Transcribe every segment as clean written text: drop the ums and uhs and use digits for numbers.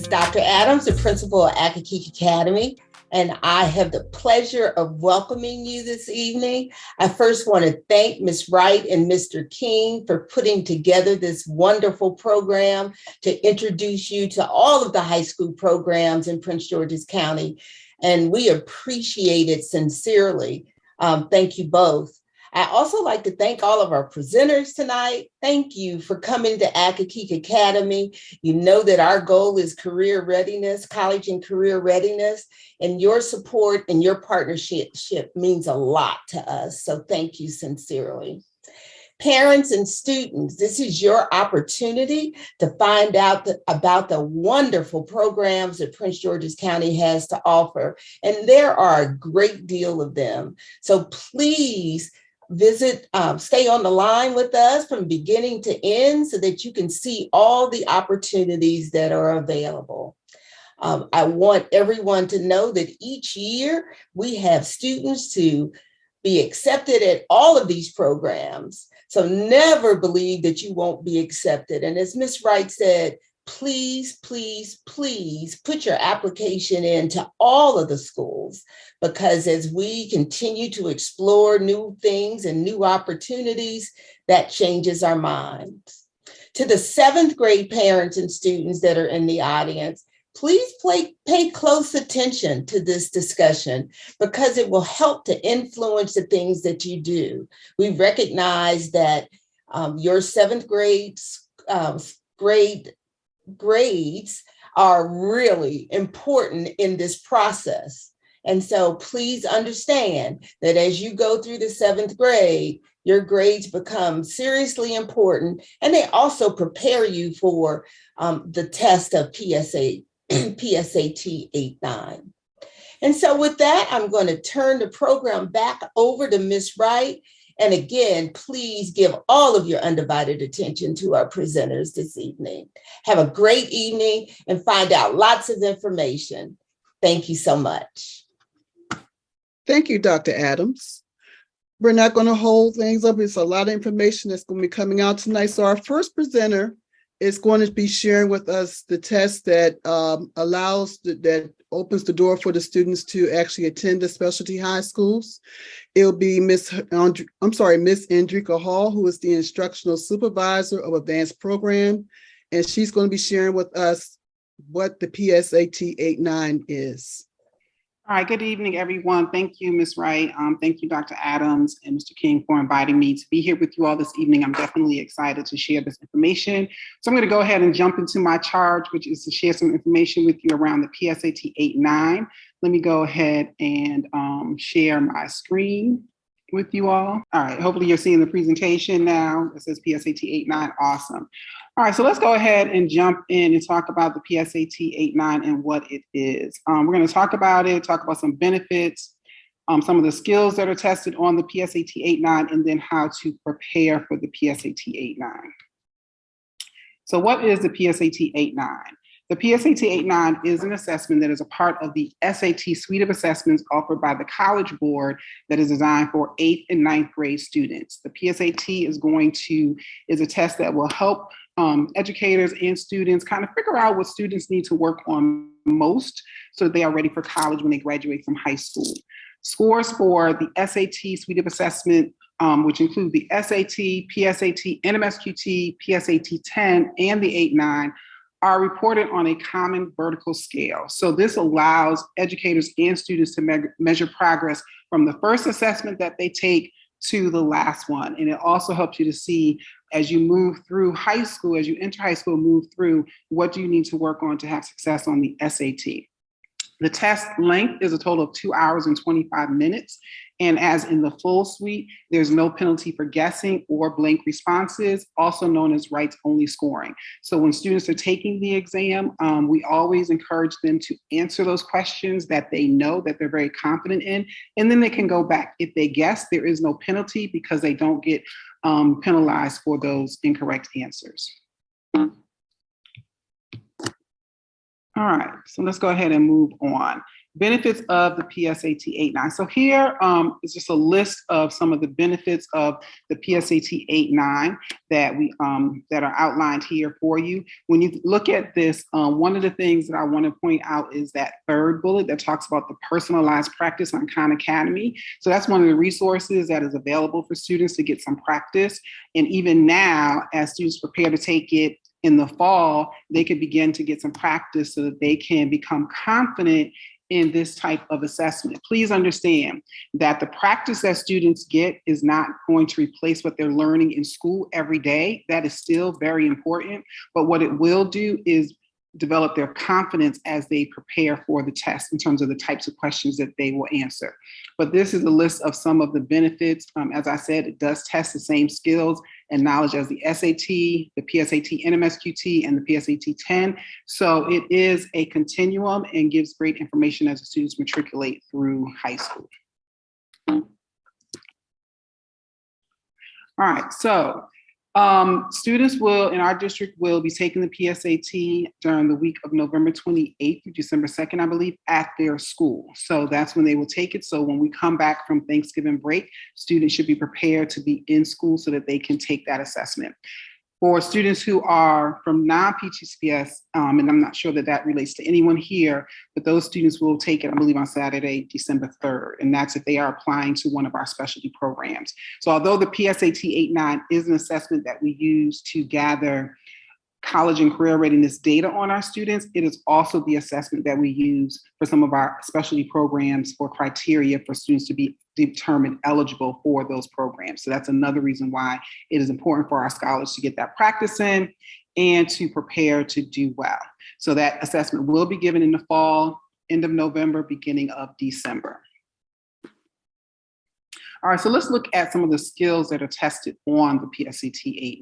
is Dr. Adams, the principal of Accokeek Academy, and I have the pleasure of welcoming you this evening. I first want to thank Ms. Wright and Mr. King for putting together this wonderful program to introduce you to all of the high school programs in Prince George's County, and we appreciate it sincerely. Thank you both. I also like to thank all of our presenters tonight. Thank you for coming to Accokeek Academy. You know that our goal is career readiness, college and career readiness, and your support and your partnership means a lot to us. So thank you sincerely. Parents and students, this is your opportunity to find out about the wonderful programs that Prince George's County has to offer. And there are a great deal of them. So please stay on the line with us from beginning to end so that you can see all the opportunities that are available. I want everyone to know that each year we have students to be accepted at all of these programs. So never believe that you won't be accepted. And as Ms. Wright said, please, please, please put your application into all of the schools, because as we continue to explore new things and new opportunities, that changes our minds. To the 7th grade parents and students that are in the audience, please pay close attention to this discussion because it will help to influence the things that you do. We recognize that your 7th grades are really important in this process. And so please understand that as you go through the 7th grade, your grades become seriously important, and they also prepare you for the test of PSAT 8-9. And so with that, I'm going to turn the program back over to Ms. Wright. And again, please give all of your undivided attention to our presenters this evening. Have a great evening and find out lots of information. Thank you so much. Thank you, Dr. Adams. We're not going to hold things up. It's a lot of information that's going to be coming out tonight. So our first presenter is going to be sharing with us the test that that opens the door for the students to actually attend the specialty high schools. It'll be Miss Andrika Hall, who is the instructional supervisor of advanced program, and she's going to be sharing with us what the PSAT 8-9 is. All right, good evening, everyone. Thank you, Ms. Wright. Thank you, Dr. Adams and Mr. King, for inviting me to be here with you all this evening. I'm definitely excited to share this information. So I'm going to go ahead and jump into my charge, which is to share some information with you around the PSAT 8-9. Let me go ahead and share my screen with you all. All right, hopefully you're seeing the presentation now. It says PSAT 8-9, awesome. All right, so let's go ahead and jump in and talk about the PSAT 8-9 and what it is. We're going to talk about some benefits, some of the skills that are tested on the PSAT 8-9, and then how to prepare for the PSAT 8-9. So what is the PSAT 8-9? The PSAT 8-9 is an assessment that is a part of the SAT suite of assessments offered by the College Board that is designed for 8th and 9th grade students. The PSAT is a test that will help educators and students kind of figure out what students need to work on most so that they are ready for college when they graduate from high school. Scores for the SAT suite of assessment, which include the SAT, PSAT, NMSQT, PSAT 10, and the 8-9, are reported on a common vertical scale. So this allows educators and students to measure progress from the first assessment that they take to the last one. And it also helps you to see, as you move through high school, as you enter high school, move through, what do you need to work on to have success on the SAT. The test length is a total of 2 hours and 25 minutes. And as in the full suite, there's no penalty for guessing or blank responses, also known as rights-only scoring. So when students are taking the exam, we always encourage them to answer those questions that they know, that they're very confident in, and then they can go back. If they guess, there is no penalty because they don't get penalized for those incorrect answers. All right, so let's go ahead and move on. Benefits of the PSAT 8-9. So here is just a list of some of the benefits of the PSAT 8-9 that we that are outlined here for you. When you look at this, one of the things that I want to point out is that third bullet that talks about the personalized practice on Khan Academy. So that's one of the resources that is available for students to get some practice. And even now, as students prepare to take it in the fall, they could begin to get some practice so that they can become confident in this type of assessment. Please understand that the practice that students get is not going to replace what they're learning in school every day. That is still very important, but what it will do is develop their confidence as they prepare for the test in terms of the types of questions that they will answer. But this is a list of some of the benefits. As I said, it does test the same skills and knowledge as the SAT, the PSAT, NMSQT, and the PSAT 10. So it is a continuum and gives great information as the students matriculate through high school. All right, so students in our district will be taking the PSAT during the week of November 28th through December 2nd, I believe, at their school. So that's when they will take it. So when we come back from Thanksgiving break, students should be prepared to be in school so that they can take that assessment. For students who are from non-PGCPS, and I'm not sure that that relates to anyone here, but those students will take it, I believe, on Saturday, December 3rd, and that's if they are applying to one of our specialty programs. So although the PSAT 8-9 is an assessment that we use to gather college and career readiness data on our students, it is also the assessment that we use for some of our specialty programs for criteria for students to be determined eligible for those programs. So that's another reason why it is important for our scholars to get that practice in and to prepare to do well. So that assessment will be given in the fall, end of November, beginning of December. All right, so let's look at some of the skills that are tested on the PSAT 8-9.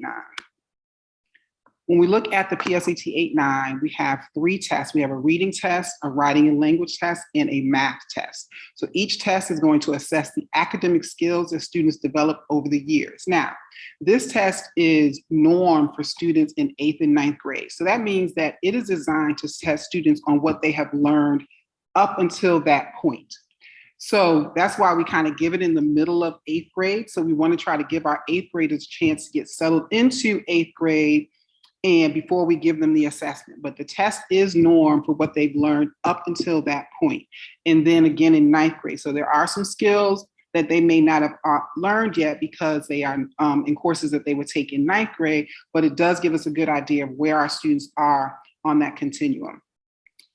When we look at the PSAT 8-9, we have 3 tests. We have a reading test, a writing and language test, and a math test. So each test is going to assess the academic skills that students develop over the years. Now, this test is norm for students in 8th and 9th grade. So that means that it is designed to test students on what they have learned up until that point. So that's why we kind of give it in the middle of 8th grade. So we want to try to give our 8th graders a chance to get settled into 8th grade and before we give them the assessment. But the test is norm for what they've learned up until that point. And then again in 9th grade. So there are some skills that they may not have learned yet because they are in courses that they would take in 9th grade, but it does give us a good idea of where our students are on that continuum.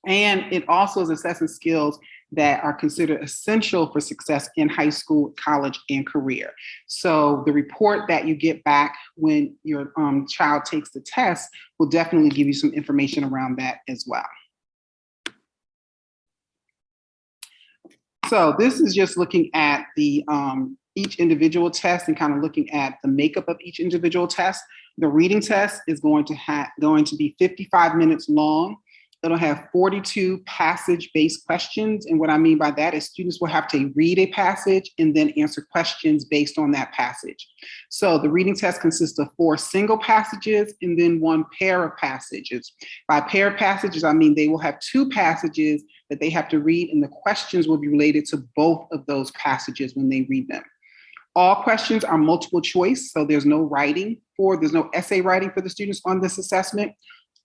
And it also is assessing skills that are considered essential for success in high school, college, and career. So the report that you get back when your child takes the test will definitely give you some information around that as well. So this is just looking at the each individual test and kind of looking at the makeup of each individual test. The reading test is going to be 55 minutes long. It'll have 42 passage-based questions. And what I mean by that is students will have to read a passage and then answer questions based on that passage. So the reading test consists of 4 single passages and then 1 pair of passages. By pair of passages, I mean they will have 2 passages that they have to read, and the questions will be related to both of those passages when they read them. All questions are multiple choice, so there's no essay writing for the students on this assessment.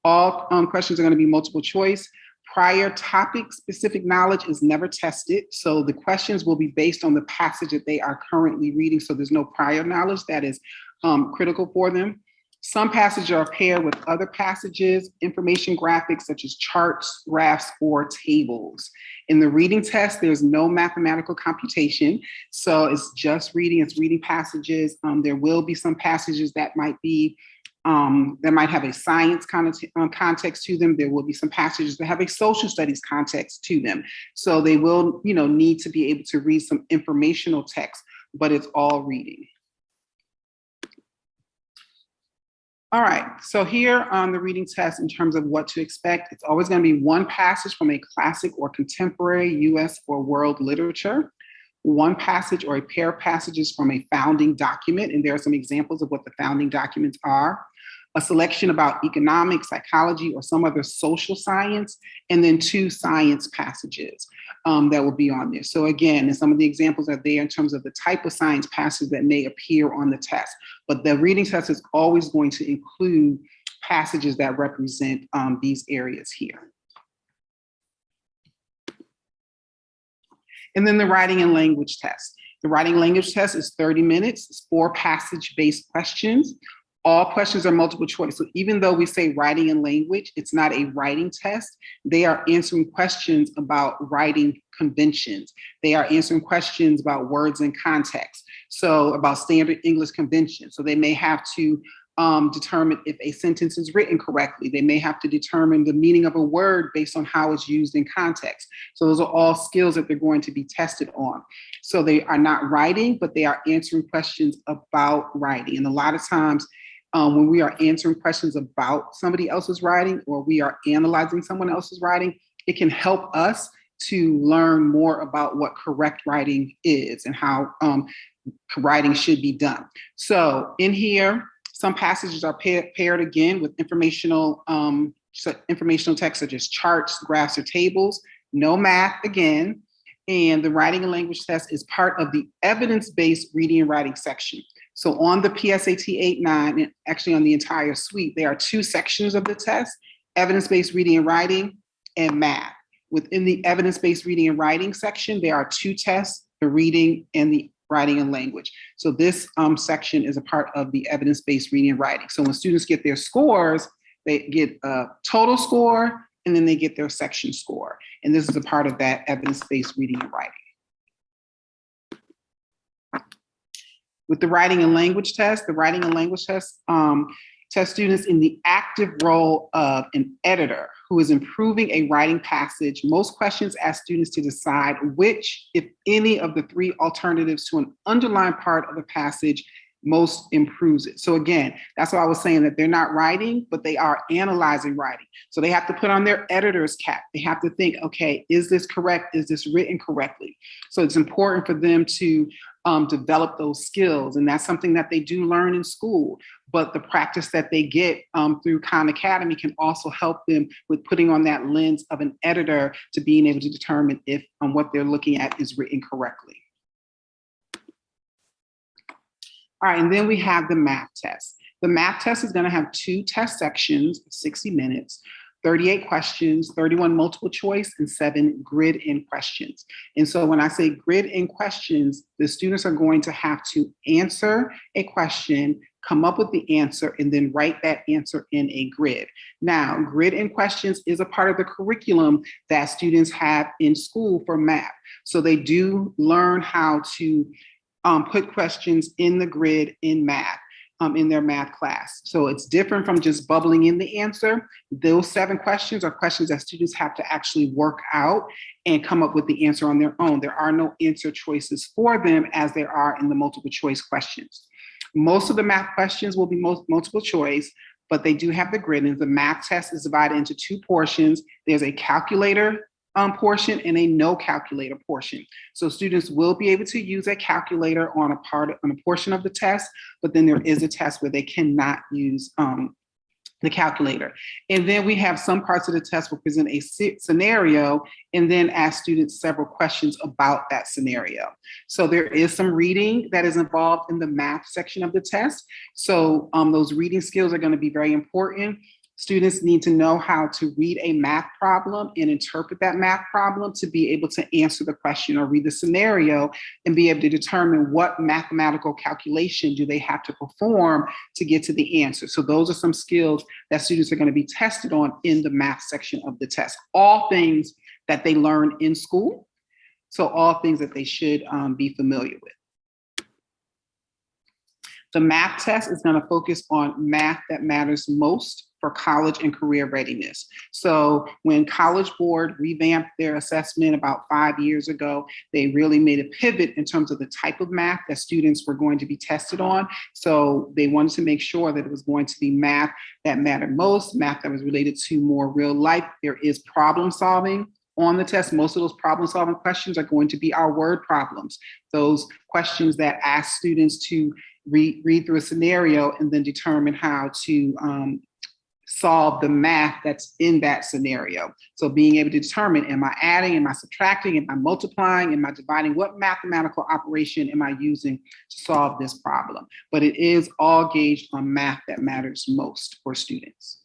All questions are going to be multiple choice. Prior topic specific knowledge is never tested. So the questions will be based on the passage that they are currently reading. So there's no prior knowledge that is critical for them. Some passages are paired with other passages, information graphics such as charts, graphs, or tables. In the reading test, there's no mathematical computation. So it's just reading, it's reading passages. There will be some passages that might have a science context to them. There will be some passages that have a social studies context to them. So they will, need to be able to read some informational text, but it's all reading. All right, so here on the reading test, in terms of what to expect, it's always going to be 1 passage from a classic or contemporary US or world literature, 1 passage or a pair of passages from a founding document, and there are some examples of what the founding documents are. a selection about economics, psychology, or some other social science, and then 2 science passages that will be on there. So again, and some of the examples are there in terms of the type of science passage that may appear on the test. But the reading test is always going to include passages that represent these areas here. And then the writing and language test. The writing language test is 30 minutes. It's 4 passage-based questions. All questions are multiple choice. So even though we say writing and language, it's not a writing test. They are answering questions about writing conventions. They are answering questions about words and context. So about standard English convention. So they may have to determine if a sentence is written correctly. They may have to determine the meaning of a word based on how it's used in context. So those are all skills that they're going to be tested on. So they are not writing, but they are answering questions about writing. And a lot of times when we are answering questions about somebody else's writing, or we are analyzing someone else's writing, it can help us to learn more about what correct writing is and how writing should be done. So in here, some passages are paired again with informational text such as charts, graphs, or tables. No math again. And the writing and language test is part of the evidence-based reading and writing section. So on the PSAT 8-9, and actually on the entire suite, there are 2 sections of the test: evidence-based reading and writing and math. Within the evidence-based reading and writing section, there are 2 tests: the reading and the writing and language. So this section is a part of the evidence-based reading and writing. So when students get their scores, they get a total score, and then they get their section score. And this is a part of that evidence-based reading and writing. With the writing and language test, the writing and language test test students in the active role of an editor who is improving a writing passage. Most questions ask students to decide which, if any, of the 3 alternatives to an underlined part of a passage most improves it. So again, that's why I was saying that they're not writing, but they are analyzing writing. So they have to put on their editor's cap. They have to think, okay, is this correct? Is this written correctly? So it's important for them to develop those skills. And that's something that they do learn in school. But the practice that they get through Khan Academy can also help them with putting on that lens of an editor to being able to determine if what they're looking at is written correctly. All right, and then we have the math test. The math test is going to have 2 test sections, 60 minutes, 38 questions, 31 multiple choice, and 7 grid-in questions. And so when I say grid-in questions, the students are going to have to answer a question, come up with the answer, and then write that answer in a grid. Now, grid-in questions is a part of the curriculum that students have in school for math. So they do learn how to put questions in the grid in math, in their math class. So it's different from just bubbling in the answer. Those 7 questions are questions that students have to actually work out and come up with the answer on their own. There are no answer choices for them as there are in the multiple choice questions. Most of the math questions will be multiple choice, but they do have the grid. And the math test is divided into 2 portions. There's a calculator portion and a no calculator portion. So students will be able to use a calculator on a portion of the test, but then there is a test where they cannot use the calculator. And then we have some parts of the test will present a scenario and then ask students several questions about that scenario. So there is some reading that is involved in the math section of the test. So those reading skills are going to be very important. Students need to know how to read a math problem and interpret that math problem to be able to answer the question or read the scenario and be able to determine what mathematical calculation do they have to perform to get to the answer. So those are some skills that students are going to be tested on in the math section of the test. All things that they learn in school. So all things that they should be familiar with. The math test is going to focus on math that matters most for college and career readiness. So when College Board revamped their assessment about 5 years ago, they really made a pivot in terms of the type of math that students were going to be tested on. So they wanted to make sure that it was going to be math that mattered most, math that was related to more real life. There is problem solving on the test. Most of those problem solving questions are going to be our word problems, those questions that ask students to read through a scenario and then determine how to solve the math that's in that scenario. So being able to determine, am I adding, am I subtracting, am I multiplying, am I dividing, what mathematical operation am I using to solve this problem? But it is all gauged on math that matters most for students.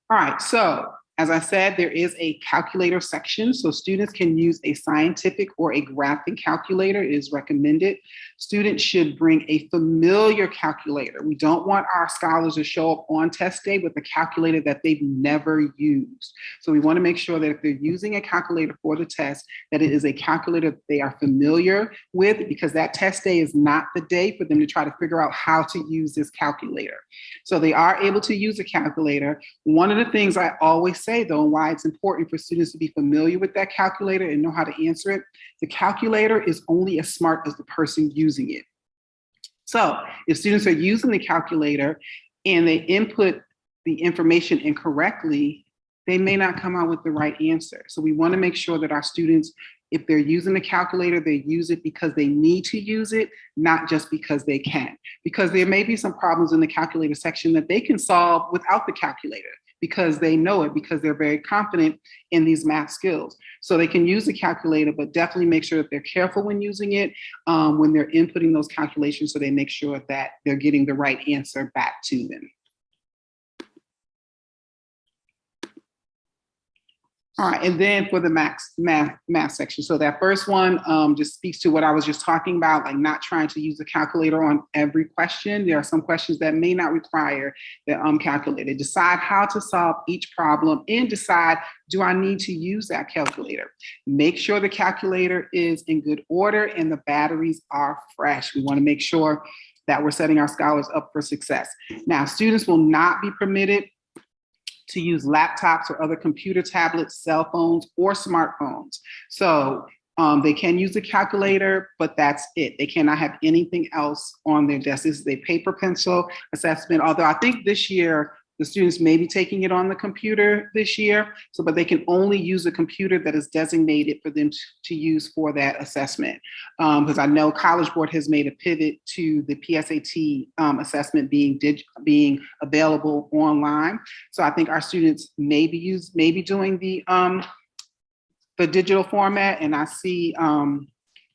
All right, so as I said, there is a calculator section, so students can use a scientific or a graphing calculator. It is recommended. Students should bring a familiar calculator. We don't want our scholars to show up on test day with a calculator that they've never used. So we want to make sure that if they're using a calculator for the test, that it is a calculator that they are familiar with, because that test day is not the day for them to try to figure out how to use this calculator. So they are able to use a calculator. One of the things I always say, though, and why it's important for students to be familiar with that calculator and know how to answer it, the calculator is only as smart as the person using it. So if students are using the calculator and they input the information incorrectly, they may not come out with the right answer. So we want to make sure that our students, if they're using the calculator, they use it because they need to use it, not just because they can. Because there may be some problems in the calculator section that they can solve without the calculator, because they know it, because they're very confident in these math skills. So they can use the calculator, but definitely make sure that they're careful when using it, when they're inputting those calculations, so they make sure that they're getting the right answer back to them. All right, and then for the math section. So that first one just speaks to what I was just talking about, like not trying to use the calculator on every question. There are some questions that may not require the calculator. Decide how to solve each problem and decide, do I need to use that calculator? Make sure the calculator is in good order and the batteries are fresh. We want to make sure that we're setting our scholars up for success. Now, students will not be permitted to use laptops or other computer tablets, cell phones, or smartphones. So they can use a calculator, but that's it. They cannot have anything else on their desk. This is a paper pencil assessment, although I think this year, the students may be taking it on the computer this year, but they can only use a computer that is designated for them to use for that assessment. Because I know College Board has made a pivot to the PSAT assessment being available online. So I think our students may be doing the digital format, and I see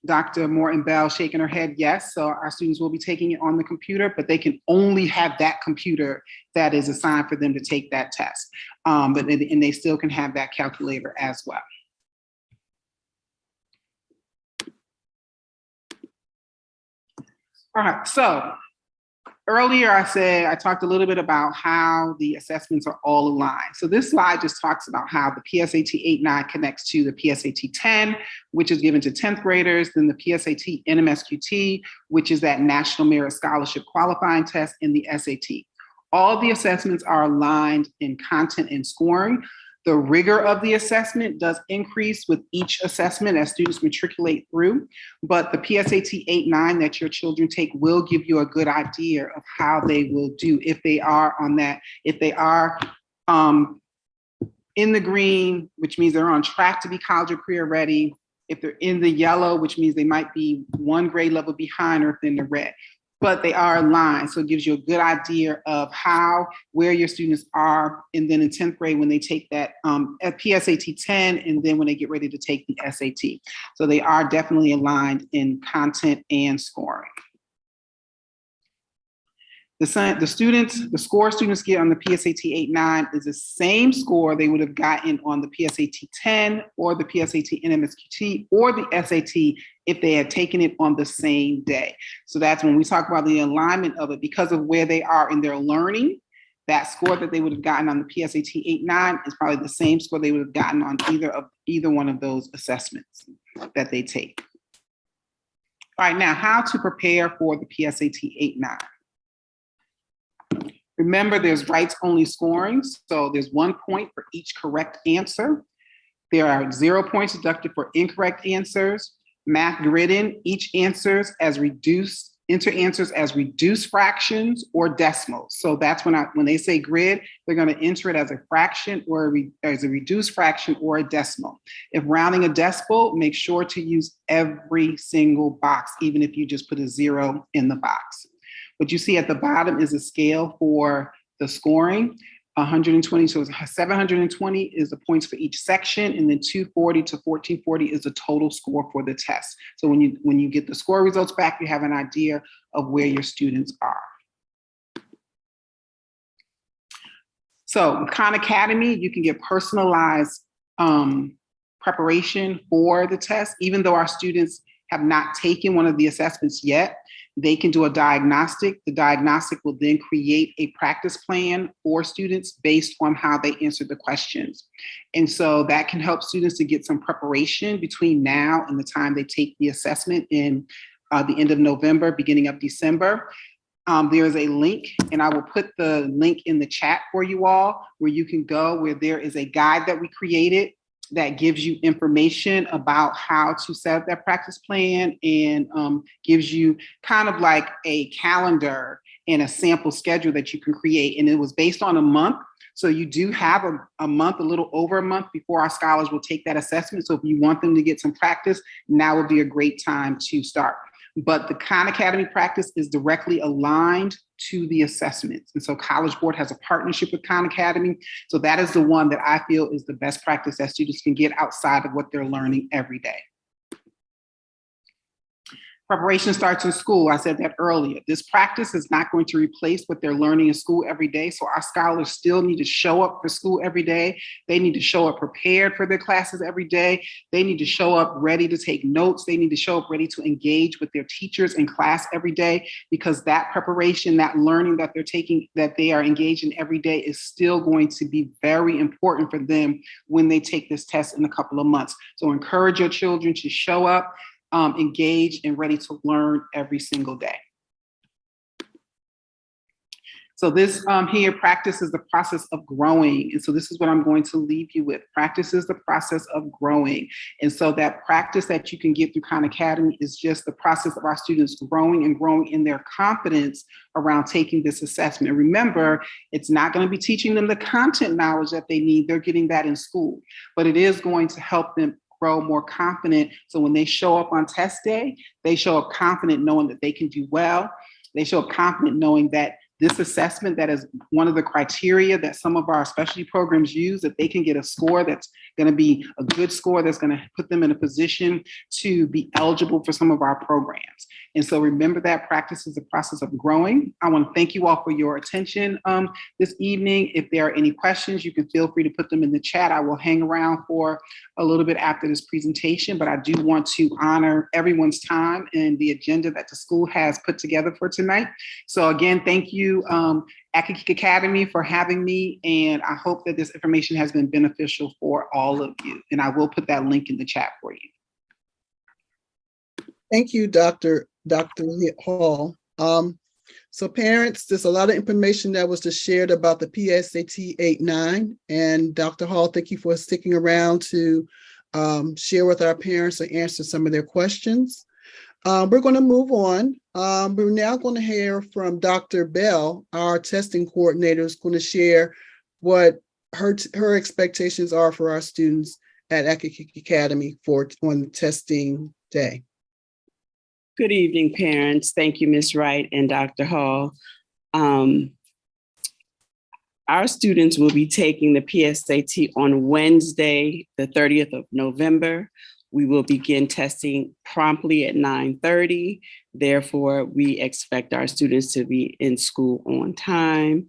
Dr. Morton Bell shaking her head yes. So our students will be taking it on the computer, but they can only have that computer that is assigned for them to take that test. And they still can have that calculator as well. All right, so earlier I talked a little bit about how the assessments are all aligned. So this slide just talks about how the PSAT 8-9 connects to the PSAT 10, which is given to 10th graders, then the PSAT NMSQT, which is that National Merit Scholarship qualifying test, and the SAT. All the assessments are aligned in content and scoring. The rigor of the assessment does increase with each assessment as students matriculate through, but the PSAT 8-9 that your children take will give you a good idea of how they will do if they are on that, if they are in the green, which means they're on track to be college or career ready, if they're in the yellow, which means they might be one grade level behind, or if they're in the red. But they are aligned, so it gives you a good idea of where your students are, and then in 10th grade when they take that at PSAT 10, and then when they get ready to take the SAT. So they are definitely aligned in content and scoring. The score students get on the PSAT 8-9 is the same score they would have gotten on the PSAT 10 or the PSAT NMSQT or the SAT if they had taken it on the same day. So that's when we talk about the alignment of it, because of where they are in their learning. That score that they would have gotten on the PSAT 8-9 is probably the same score they would have gotten on either one of those assessments that they take. All right, now how to prepare for the PSAT 8-9. Remember, there's rights-only scoring, so there's 1 point for each correct answer. There are 0 points deducted for incorrect answers. Math grading, each answers as reduced enter answers as reduced fractions or decimals. So that's when they say grid, they're going to enter it as a fraction or as a reduced fraction or a decimal. If rounding a decimal, make sure to use every single box, even if you just put a 0 in the box. What you see at the bottom is a scale for the scoring. 120, so 720 is the points for each section, and then 240 to 1440 is the total score for the test. So when you get the score results back, you have an idea of where your students are. So Khan Academy, you can get personalized preparation for the test. Even though our students have not taken one of the assessments yet, they can do a diagnostic. The diagnostic will then create a practice plan for students based on how they answered the questions. And so that can help students to get some preparation between now and the time they take the assessment in the end of November, beginning of December. There is a link, and I will put the link in the chat for you all, where you can go, where there is a guide that we created that gives you information about how to set up that practice plan, and gives you kind of like a calendar and a sample schedule that you can create. And it was based on a month. So you do have a month, a little over a month before our scholars will take that assessment. So if you want them to get some practice, now would be a great time to start. But the Khan Academy practice is directly aligned to the assessments. And so College Board has a partnership with Khan Academy. So that is the one that I feel is the best practice that students can get outside of what they're learning every day. Preparation starts in school. I said that earlier. This practice is not going to replace what they're learning in school every day. So our scholars still need to show up for school every day. They need to show up prepared for their classes every day. They need to show up ready to take notes. They need to show up ready to engage with their teachers in class every day, because that preparation, that learning that they're taking, that they are engaged in every day, is still going to be very important for them when they take this test in a couple of months. So encourage your children to show up, engaged and ready to learn every single day. So this here, practice is the process of growing. And so this is what I'm going to leave you with. Practice is the process of growing. And so that practice that you can get through Khan Academy is just the process of our students growing and growing in their confidence around taking this assessment. Remember, it's not going to be teaching them the content knowledge that they need. They're getting that in school, but it is going to help them grow more confident. So when they show up on test day, they show up confident knowing that they can do well. They show up confident knowing that this assessment, that is one of the criteria that some of our specialty programs use, that they can get a score that's going to be a good score, that's going to put them in a position to be eligible for some of our programs. And so remember that practice is a process of growing. I want to thank you all for your attention this evening. If there are any questions, you can feel free to put them in the chat. I will hang around for a little bit after this presentation, but I do want to honor everyone's time and the agenda that the school has put together for tonight. So again, thank you, Accokeek Academy, for having me, and I hope that this information has been beneficial for all of you. And I will put that link in the chat for you. Thank you, Dr. Hall. So parents, there's a lot of information that was just shared about the PSAT 8-9, and Dr. Hall, thank you for sticking around to share with our parents and answer some of their questions. We're going to move on. We're now going to hear from Dr. Bell, our testing coordinator, who's going to share what her expectations are for our students at Accokeek Academy on testing day. Good evening, parents. Thank you, Ms. Wright and Dr. Hall. Our students will be taking the PSAT on Wednesday, the 30th of November. We will begin testing promptly at 9:30. Therefore, we expect our students to be in school on time.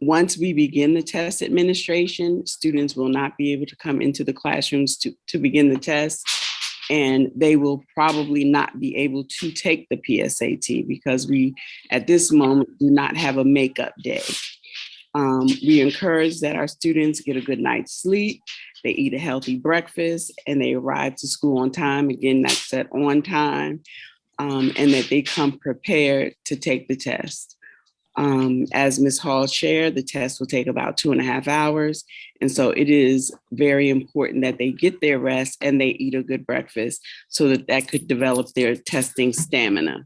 Once we begin the test administration, students will not be able to come into the classrooms to begin the test, and they will probably not be able to take the PSAT because we, at this moment, do not have a makeup day. We encourage that our students get a good night's sleep, they eat a healthy breakfast, and they arrive to school on time. Again, that's at on time, and that they come prepared to take the test. As Ms. Hall shared, the test will take about 2.5 hours. And so it is very important that they get their rest and they eat a good breakfast so that could develop their testing stamina.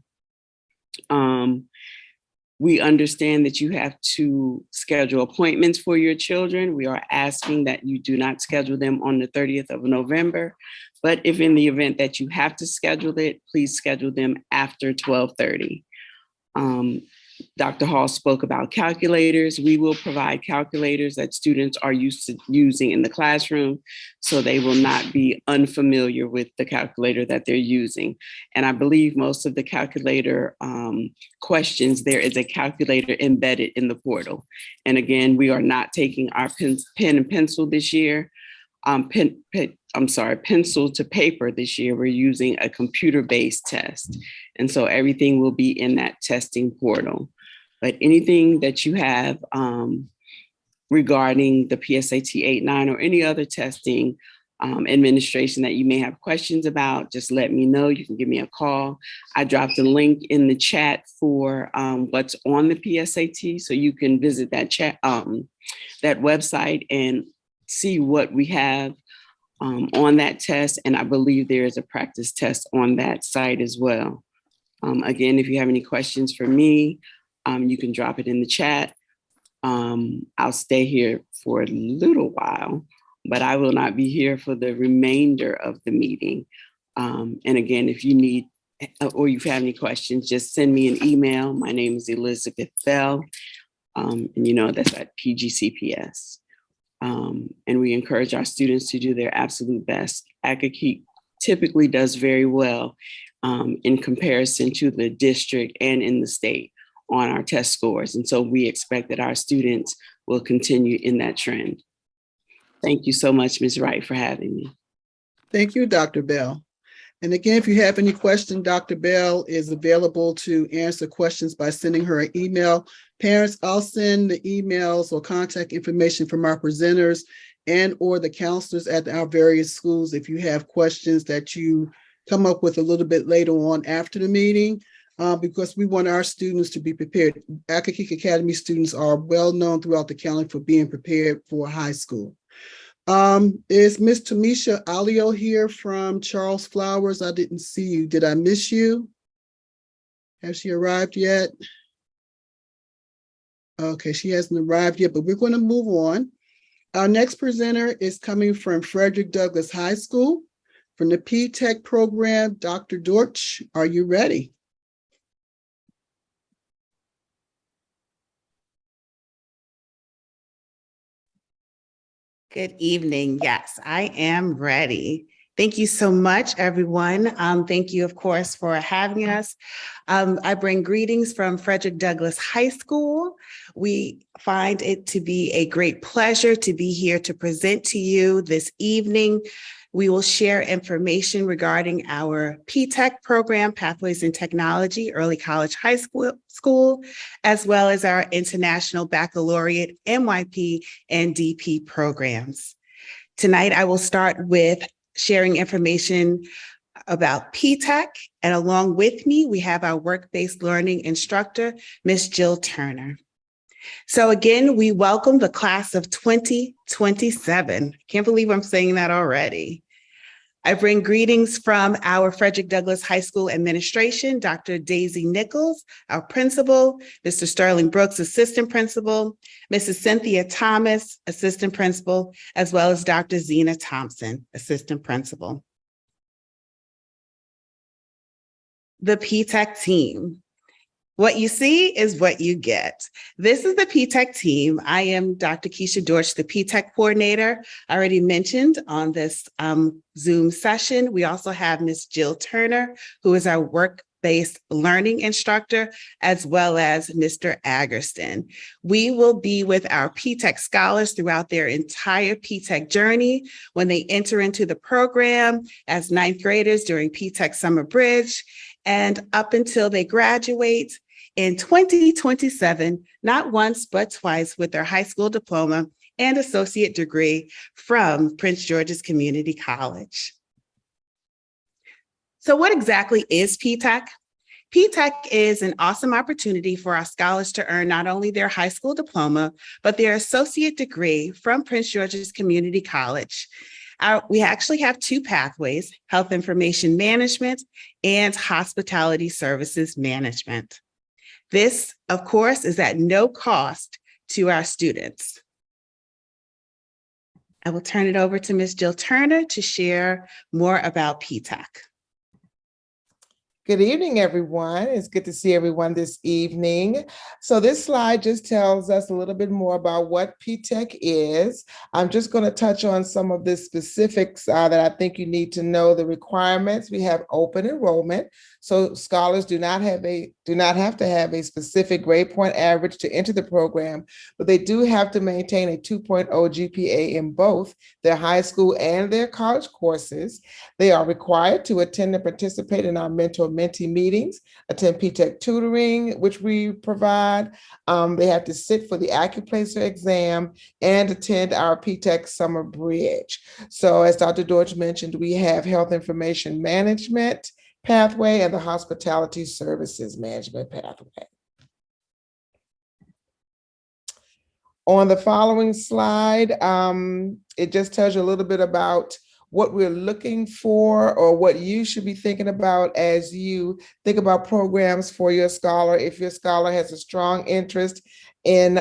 We understand that you have to schedule appointments for your children. We are asking that you do not schedule them on the 30th of November. But if in the event that you have to schedule it, please schedule them after 12:30. Dr. Hall spoke about calculators. We will provide calculators that students are used to using in the classroom, so they will not be unfamiliar with the calculator that they're using. And I believe most of the calculator questions, there is a calculator embedded in the portal. And again, we are not taking our pen and pencil this year. Pencil to paper this year. We're using a computer-based test. And so everything will be in that testing portal. But anything that you have regarding the PSAT 8-9 or any other testing administration that you may have questions about, just let me know. You can give me a call. I dropped a link in the chat for what's on the PSAT, so you can visit that chat, that website, and see what we have on that test. And I believe there is a practice test on that site as well. Again, if you have any questions for me, you can drop it in the chat. I'll stay here for a little while, but I will not be here for the remainder of the meeting. And again, if you need or you have any questions, just send me an email. My name is Elizabeth Bell, and you know that's at PGCPS. And we encourage our students to do their absolute best. Accokeek typically does very well in comparison to the district and in the state on our test scores. And so we expect that our students will continue in that trend. Thank you so much, Ms. Wright, for having me. Thank you, Dr. Bell. And again, if you have any questions, Dr. Bell is available to answer questions by sending her an email. Parents, I'll send the emails or contact information from our presenters and or the counselors at our various schools if you have questions that you come up with a little bit later on after the meeting, because we want our students to be prepared. Accokeek Academy students are well known throughout the county for being prepared for high school. Is Miss Tamisha Alio here from Charles Flowers? I didn't see you. Did I miss you? Has she arrived yet? Okay, she hasn't arrived yet, but we're going to move on. Our next presenter is coming from Frederick Douglass High School. From the P-Tech program, Dr. Dortch, are you ready? Good evening. Yes, I am ready. Thank you so much, everyone. Thank you, of course, for having us. I bring greetings from Frederick Douglass High School. We find it to be a great pleasure to be here to present to you this evening. We will share information regarding our P-Tech program, Pathways in Technology, Early College High School, as well as our International Baccalaureate, MYP, and DP programs. Tonight, I will start with sharing information about P-Tech, and along with me, we have our work-based learning instructor, Ms. Jill Turner. So again, we welcome the class of 2027. Can't believe I'm saying that already. I bring greetings from our Frederick Douglass High School administration, Dr. Daisy Nichols, our principal, Mr. Sterling Brooks, assistant principal, Mrs. Cynthia Thomas, assistant principal, as well as Dr. Zena Thompson, assistant principal. The P-Tech team. What you see is what you get. This is the P-Tech team. I am Dr. Keisha Dortch, the P-Tech coordinator. I already mentioned on this Zoom session. We also have Ms. Jill Turner, who is our work-based learning instructor, as well as Mr. Agerston. We will be with our P-Tech scholars throughout their entire P-Tech journey when they enter into the program as ninth graders during P-Tech Summer Bridge, and up until they graduate in 2027, not once, but twice, with their high school diploma and associate degree from Prince George's Community College. So what exactly is P-Tech? PTech is an awesome opportunity for our scholars to earn not only their high school diploma, but their associate degree from Prince George's Community College. We actually have two pathways: health information management and hospitality services management. This, of course, is at no cost to our students. I will turn it over to Ms. Jill Turner to share more about PTech. Good evening, everyone. It's good to see everyone this evening. So this slide just tells us a little bit more about what PTech is. I'm just going to touch on some of the specifics that I think you need to know. The requirements: we have open enrollment. So scholars do not have to have a specific grade point average to enter the program, but they do have to maintain a 2.0 GPA in both their high school and their college courses. They are required to attend and participate in our mentor-mentee meetings, attend PTech tutoring, which we provide. They have to sit for the Accuplacer exam and attend our PTech Summer Bridge. So as Dr. Deutsch mentioned, we have health information management pathway and the hospitality services management pathway. On the following slide, it just tells you a little bit about what we're looking for, or what you should be thinking about as you think about programs for your scholar. If your scholar has a strong interest in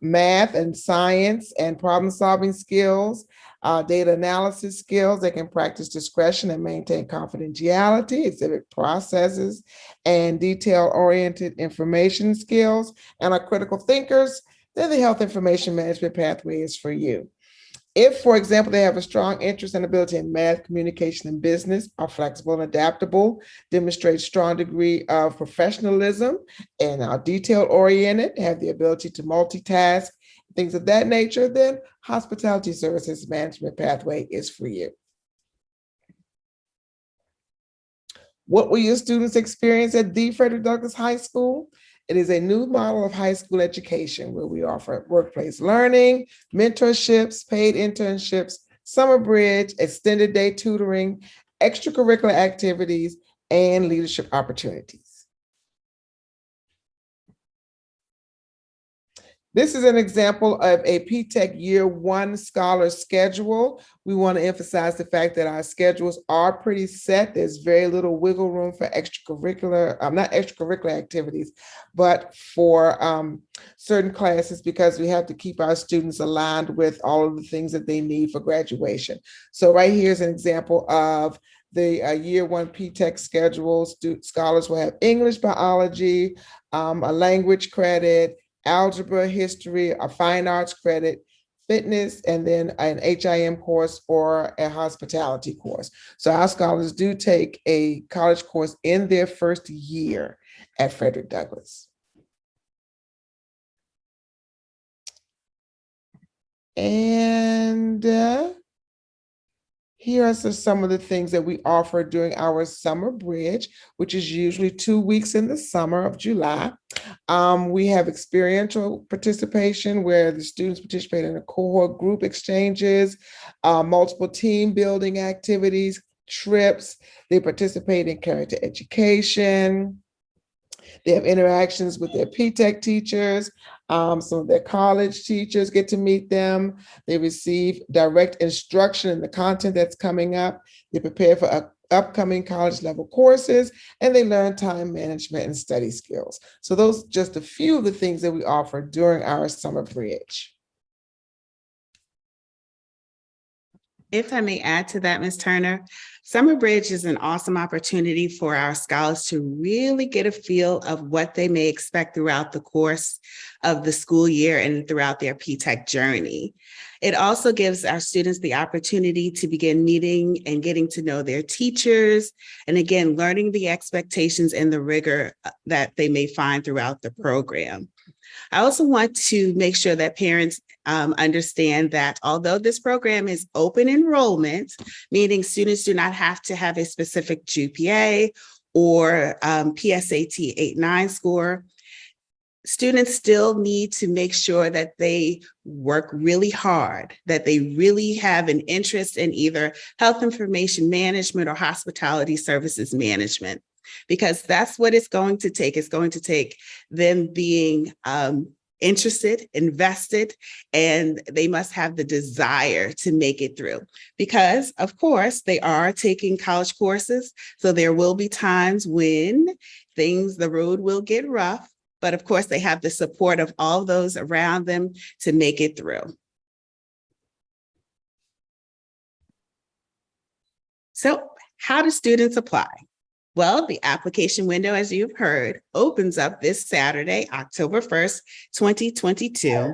math and science and problem-solving skills, data analysis skills, they can practice discretion and maintain confidentiality, exhibit processes and detail-oriented information skills, and are critical thinkers, then the health information management pathway is for you. If, for example, they have a strong interest and ability in math, communication, and business, are flexible and adaptable, demonstrate strong degree of professionalism, and are detail-oriented, have the ability to multitask, things of that nature, then hospitality services management pathway is for you. What will your students experience at the Frederick Douglass High School? It is a new model of high school education where we offer workplace learning, mentorships, paid internships, summer bridge, extended day tutoring, extracurricular activities, and leadership opportunities. This is an example of a PTech Year 1 scholar schedule. We want to emphasize the fact that our schedules are pretty set. There's very little wiggle room for extracurricular, not extracurricular activities, but for certain classes, because we have to keep our students aligned with all of the things that they need for graduation. So right here is an example of the Year 1 PTech schedule. Scholars will have English, biology, a language credit, algebra, history, a fine arts credit, fitness, and then an HIM course or a hospitality course. So our scholars do take a college course in their first year at Frederick Douglass. And here are some of the things that we offer during our summer bridge, which is usually 2 weeks in the summer of July. We have experiential participation where the students participate in a cohort group exchanges, multiple team building activities, trips. They participate in character education. They have interactions with their PTech teachers. Some of their college teachers get to meet them. They receive direct instruction in the content that's coming up. They prepare for upcoming college level courses, and they learn time management and study skills. So those are just a few of the things that we offer during our summer bridge. If I may add to that, Ms. Turner, Summer Bridge is an awesome opportunity for our scholars to really get a feel of what they may expect throughout the course of the school year and throughout their PTech journey. It also gives our students the opportunity to begin meeting and getting to know their teachers, and again, learning the expectations and the rigor that they may find throughout the program. I also want to make sure that parents understand that although this program is open enrollment, meaning students do not have to have a specific GPA or PSAT 8-9 score, students still need to make sure that they work really hard, that they really have an interest in either health information management or hospitality services management. because that's what it's going to take. It's going to take them being interested, invested, and they must have the desire to make it through. Because, of course, they are taking college courses, so there will be times when the road will get rough, but of course, they have the support of all those around them to make it through. So, how do students apply? Well, the application window, as you've heard, opens up this Saturday, October 1st, 2022,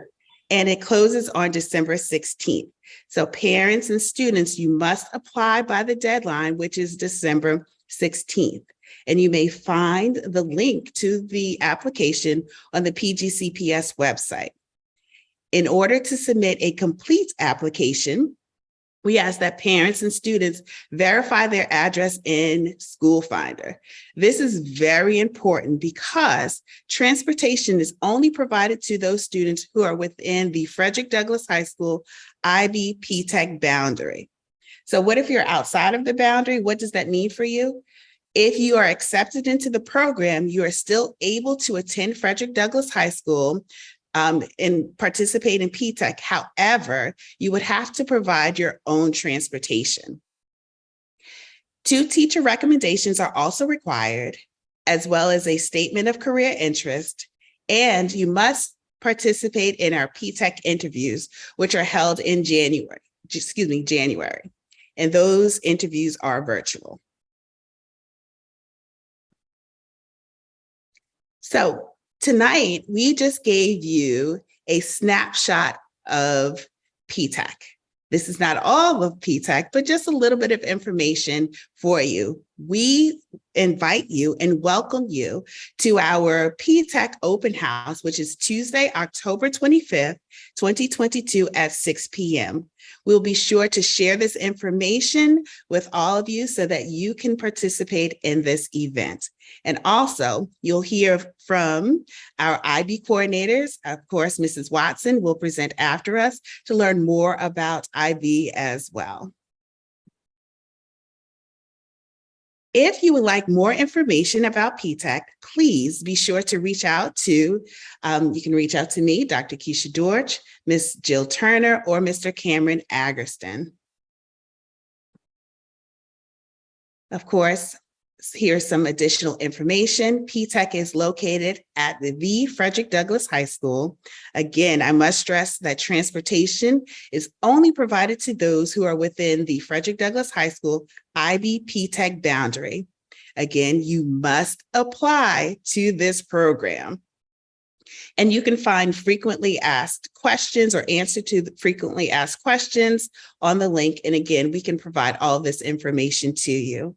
and it closes on December 16th. So parents and students, you must apply by the deadline, which is December 16th. And you may find the link to the application on the PGCPS website. In order to submit a complete application, we ask that parents and students verify their address in School Finder. This is very important because transportation is only provided to those students who are within the Frederick Douglass High School IB P-TECH boundary. So what if you're outside of the boundary? What does that mean for you? If you are accepted into the program, you are still able to attend Frederick Douglass High School and participate in P-TECH. However, you would have to provide your own transportation. 2 teacher recommendations are also required, as well as a statement of career interest, and you must participate in our P-TECH interviews, which are held in January. And those interviews are virtual. So tonight, we just gave you a snapshot of P-TECH. This is not all of P-TECH, but just a little bit of information for you. We invite you and welcome you to our P-TECH open house, which is Tuesday, October 25th, 2022 at 6 p.m. We'll be sure to share this information with all of you so that you can participate in this event. And also, you'll hear from our IB coordinators. Of course, Mrs. Watson will present after us to learn more about IB as well. If you would like more information about P-TECH, please be sure to reach out to, you can reach out to me, Dr. Keisha Dorch, Ms. Jill Turner, or Mr. Cameron Agerston. Of course, here's some additional information. P-TECH is located at the Frederick Douglass High School. Again, I must stress that transportation is only provided to those who are within the Frederick Douglass High School IB P-TECH boundary. Again, you must apply to this program. And you can find frequently asked questions or answer to the frequently asked questions on the link. And again, we can provide all this information to you.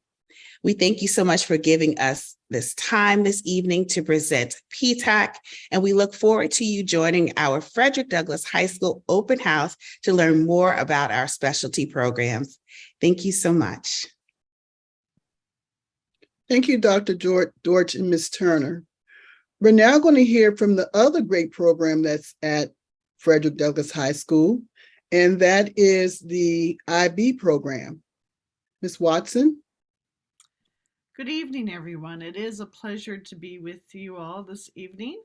We thank you so much for giving us this time this evening to present P-TECH, and we look forward to you joining our Frederick Douglass High School open house to learn more about our specialty programs. Thank you so much. Thank you, Dr. Dorch and Ms. Turner. We're now going to hear from the other great program that's at Frederick Douglass High School, and that is the IB program. Ms. Watson? Good evening, everyone. It is a pleasure to be with you all this evening.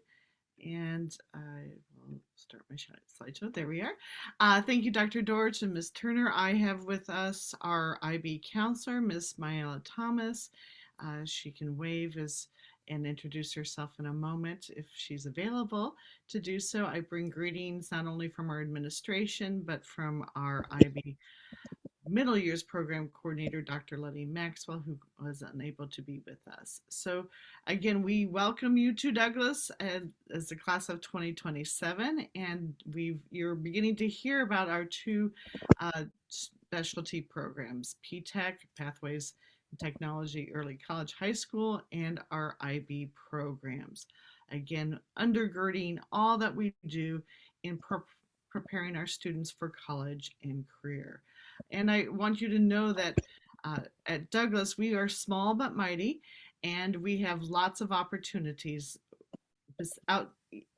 And I will start my slideshow. There we are. Thank you, Dr. Dorch and Ms. Turner. I have with us our IB counselor, Ms. Mayela Thomas. She can wave and introduce herself in a moment if she's available to do so. I bring greetings not only from our administration, but from our IB middle years program coordinator, Dr. Letty Maxwell, who was unable to be with us. So again, we welcome you to Douglass as the class of 2027, and you're beginning to hear about our 2 specialty programs, P-TECH, Pathways in Technology, Early College, High School, and our IB programs. Again, undergirding all that we do in preparing our students for college and career. And I want you to know that at Douglass, we are small but mighty, and we have lots of opportunities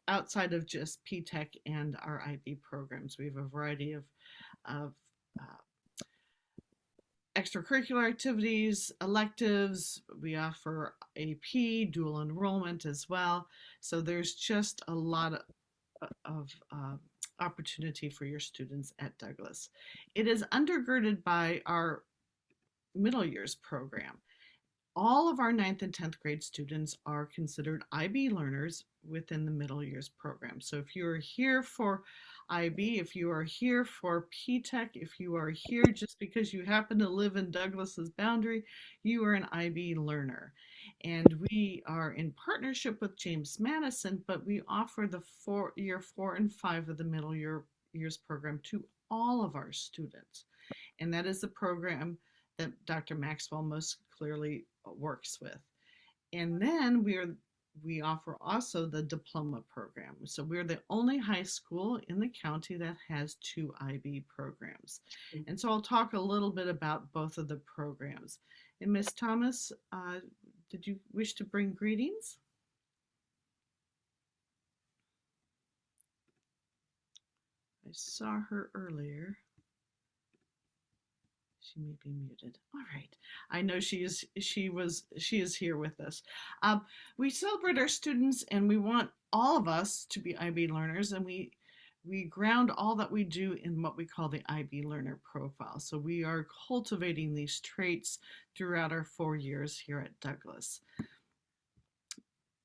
outside of just P-TECH and our IB programs. We have a variety of extracurricular activities, electives. We offer AP, dual enrollment as well. So there's just a lot of opportunity for your students at Douglas. It is undergirded by our middle years program. All of our 9th and 10th grade students are considered IB learners within the middle years program. So if you are here for IB, if you are here for PTech, if you are here just because you happen to live in Douglas's boundary, you are an IB learner. And we are in partnership with James Madison, but we offer the year 4 and 5 of the middle years program to all of our students. And that is the program that Dr. Maxwell most clearly works with. And then we offer also the diploma program. So we're the only high school in the county that has 2 IB programs. And so I'll talk a little bit about both of the programs. And Ms. Thomas, did you wish to bring greetings? I saw her earlier. She may be muted. All right. I know she is here with us. We celebrate our students, and we want all of us to be IB learners, and we ground all that we do in what we call the IB learner profile. So we are cultivating these traits throughout our 4 years here at Douglas.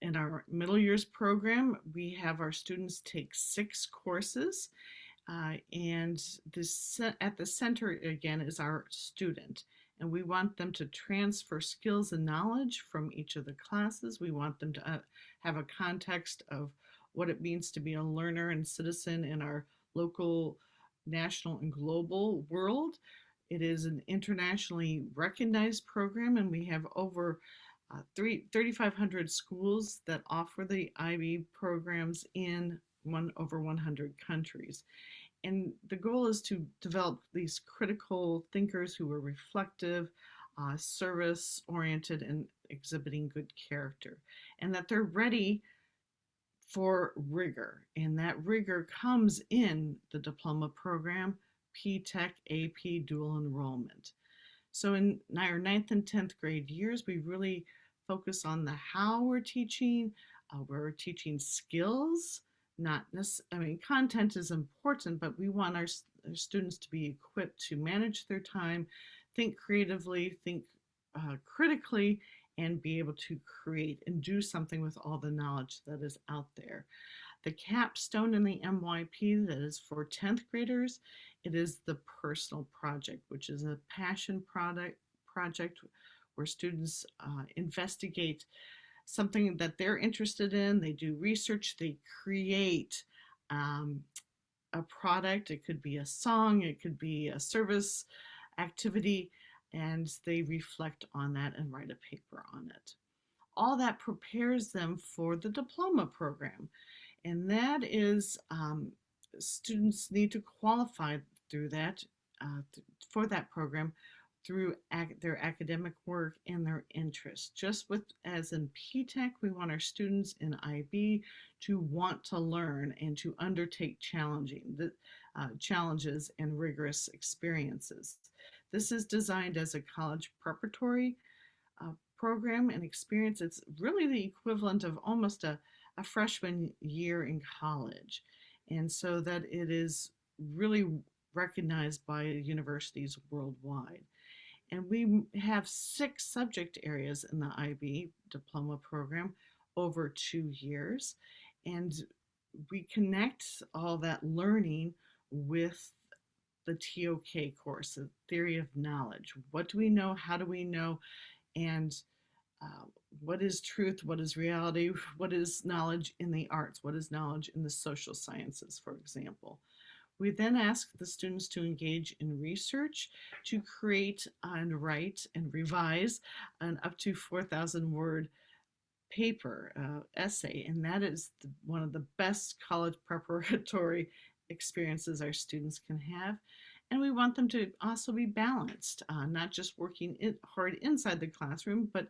In our middle years program, we have our students take 6 courses. And at the center again is our student, and we want them to transfer skills and knowledge from each of the classes. We want them to have a context of what it means to be a learner and citizen in our local, national, and global world. It is an internationally recognized program, and we have over 3,500 schools that offer the IB programs in over 100 countries. And the goal is to develop these critical thinkers who are reflective, service-oriented, and exhibiting good character, and that they're ready for rigor. And that rigor comes in the diploma program, PTech, AP, dual enrollment. So in our 9th and 10th grade years, we really focus on the how we're teaching. We're teaching skills, not necessarily, I mean, content is important, but we want our students to be equipped to manage their time, think creatively, think critically, and be able to create and do something with all the knowledge that is out there. The capstone in the MYP that is for 10th graders, it is the personal project, which is a passion project where students investigate something that they're interested in. They do research, they create a product. It could be a song, it could be a service activity, and they reflect on that and write a paper on it. All that prepares them for the diploma program. And that is, students need to qualify through that, for that program through their academic work and their interests. Just as in PTech, we want our students in IB to want to learn and to undertake challenges and rigorous experiences. This is designed as a college preparatory program and experience. It's really the equivalent of almost a freshman year in college. And so that it is really recognized by universities worldwide. And we have 6 subject areas in the IB diploma program over 2 years. And we connect all that learning with the TOK course, the theory of knowledge. What do we know? How do we know? And what is truth? What is reality? What is knowledge in the arts? What is knowledge in the social sciences, for example? We then ask the students to engage in research, to create and write and revise an up to 4,000 word paper, essay, and that is one of the best college preparatory experiences our students can have. And we want them to also be balanced, not just working hard inside the classroom, but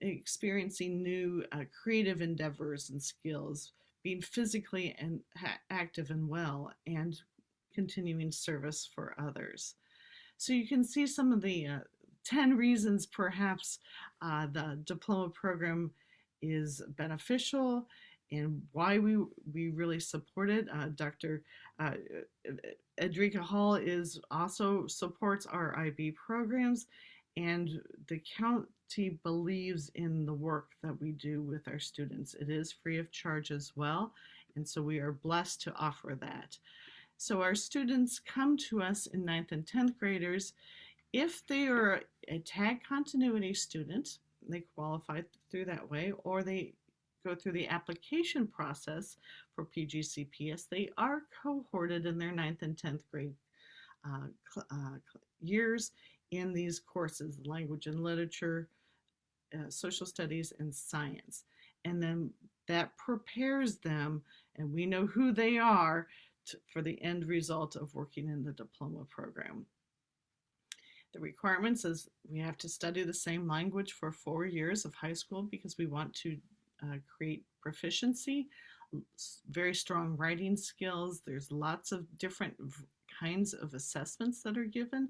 experiencing new creative endeavors and skills, being physically and active and well, and continuing service for others. So you can see some of the 10 reasons perhaps the diploma program is beneficial and why we really support it. Dr. Edrika Hall is also supports our IB programs, and the county believes in the work that we do with our students. It is free of charge as well, and so we are blessed to offer that. So our students come to us in 9th and 10th graders. If they are a tag continuity student, they qualify through that way, or they go through the application process for PGCPS, they are cohorted in their 9th and 10th grade years in these courses, language and literature, social studies, and science. And then that prepares them, and we know who they are for the end result of working in the diploma program. The requirements is we have to study the same language for 4 years of high school because we want to create proficiency, very strong writing skills. There's lots of different kinds of assessments that are given,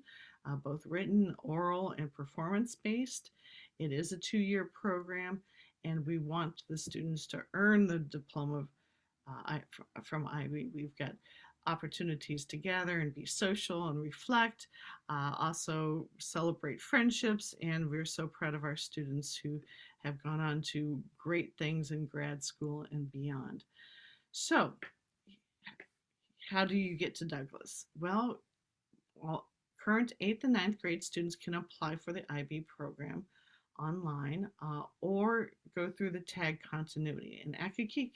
both written, oral, and performance-based. It is a 2-year program, and we want the students to earn the diploma from IB. We've got opportunities to gather and be social and reflect, also celebrate friendships, and we're so proud of our students who have gone on to great things in grad school and beyond. So, how do you get to Douglas? Well, current 8th and 9th grade students can apply for the IB program online or go through the tag continuity. And Accokeek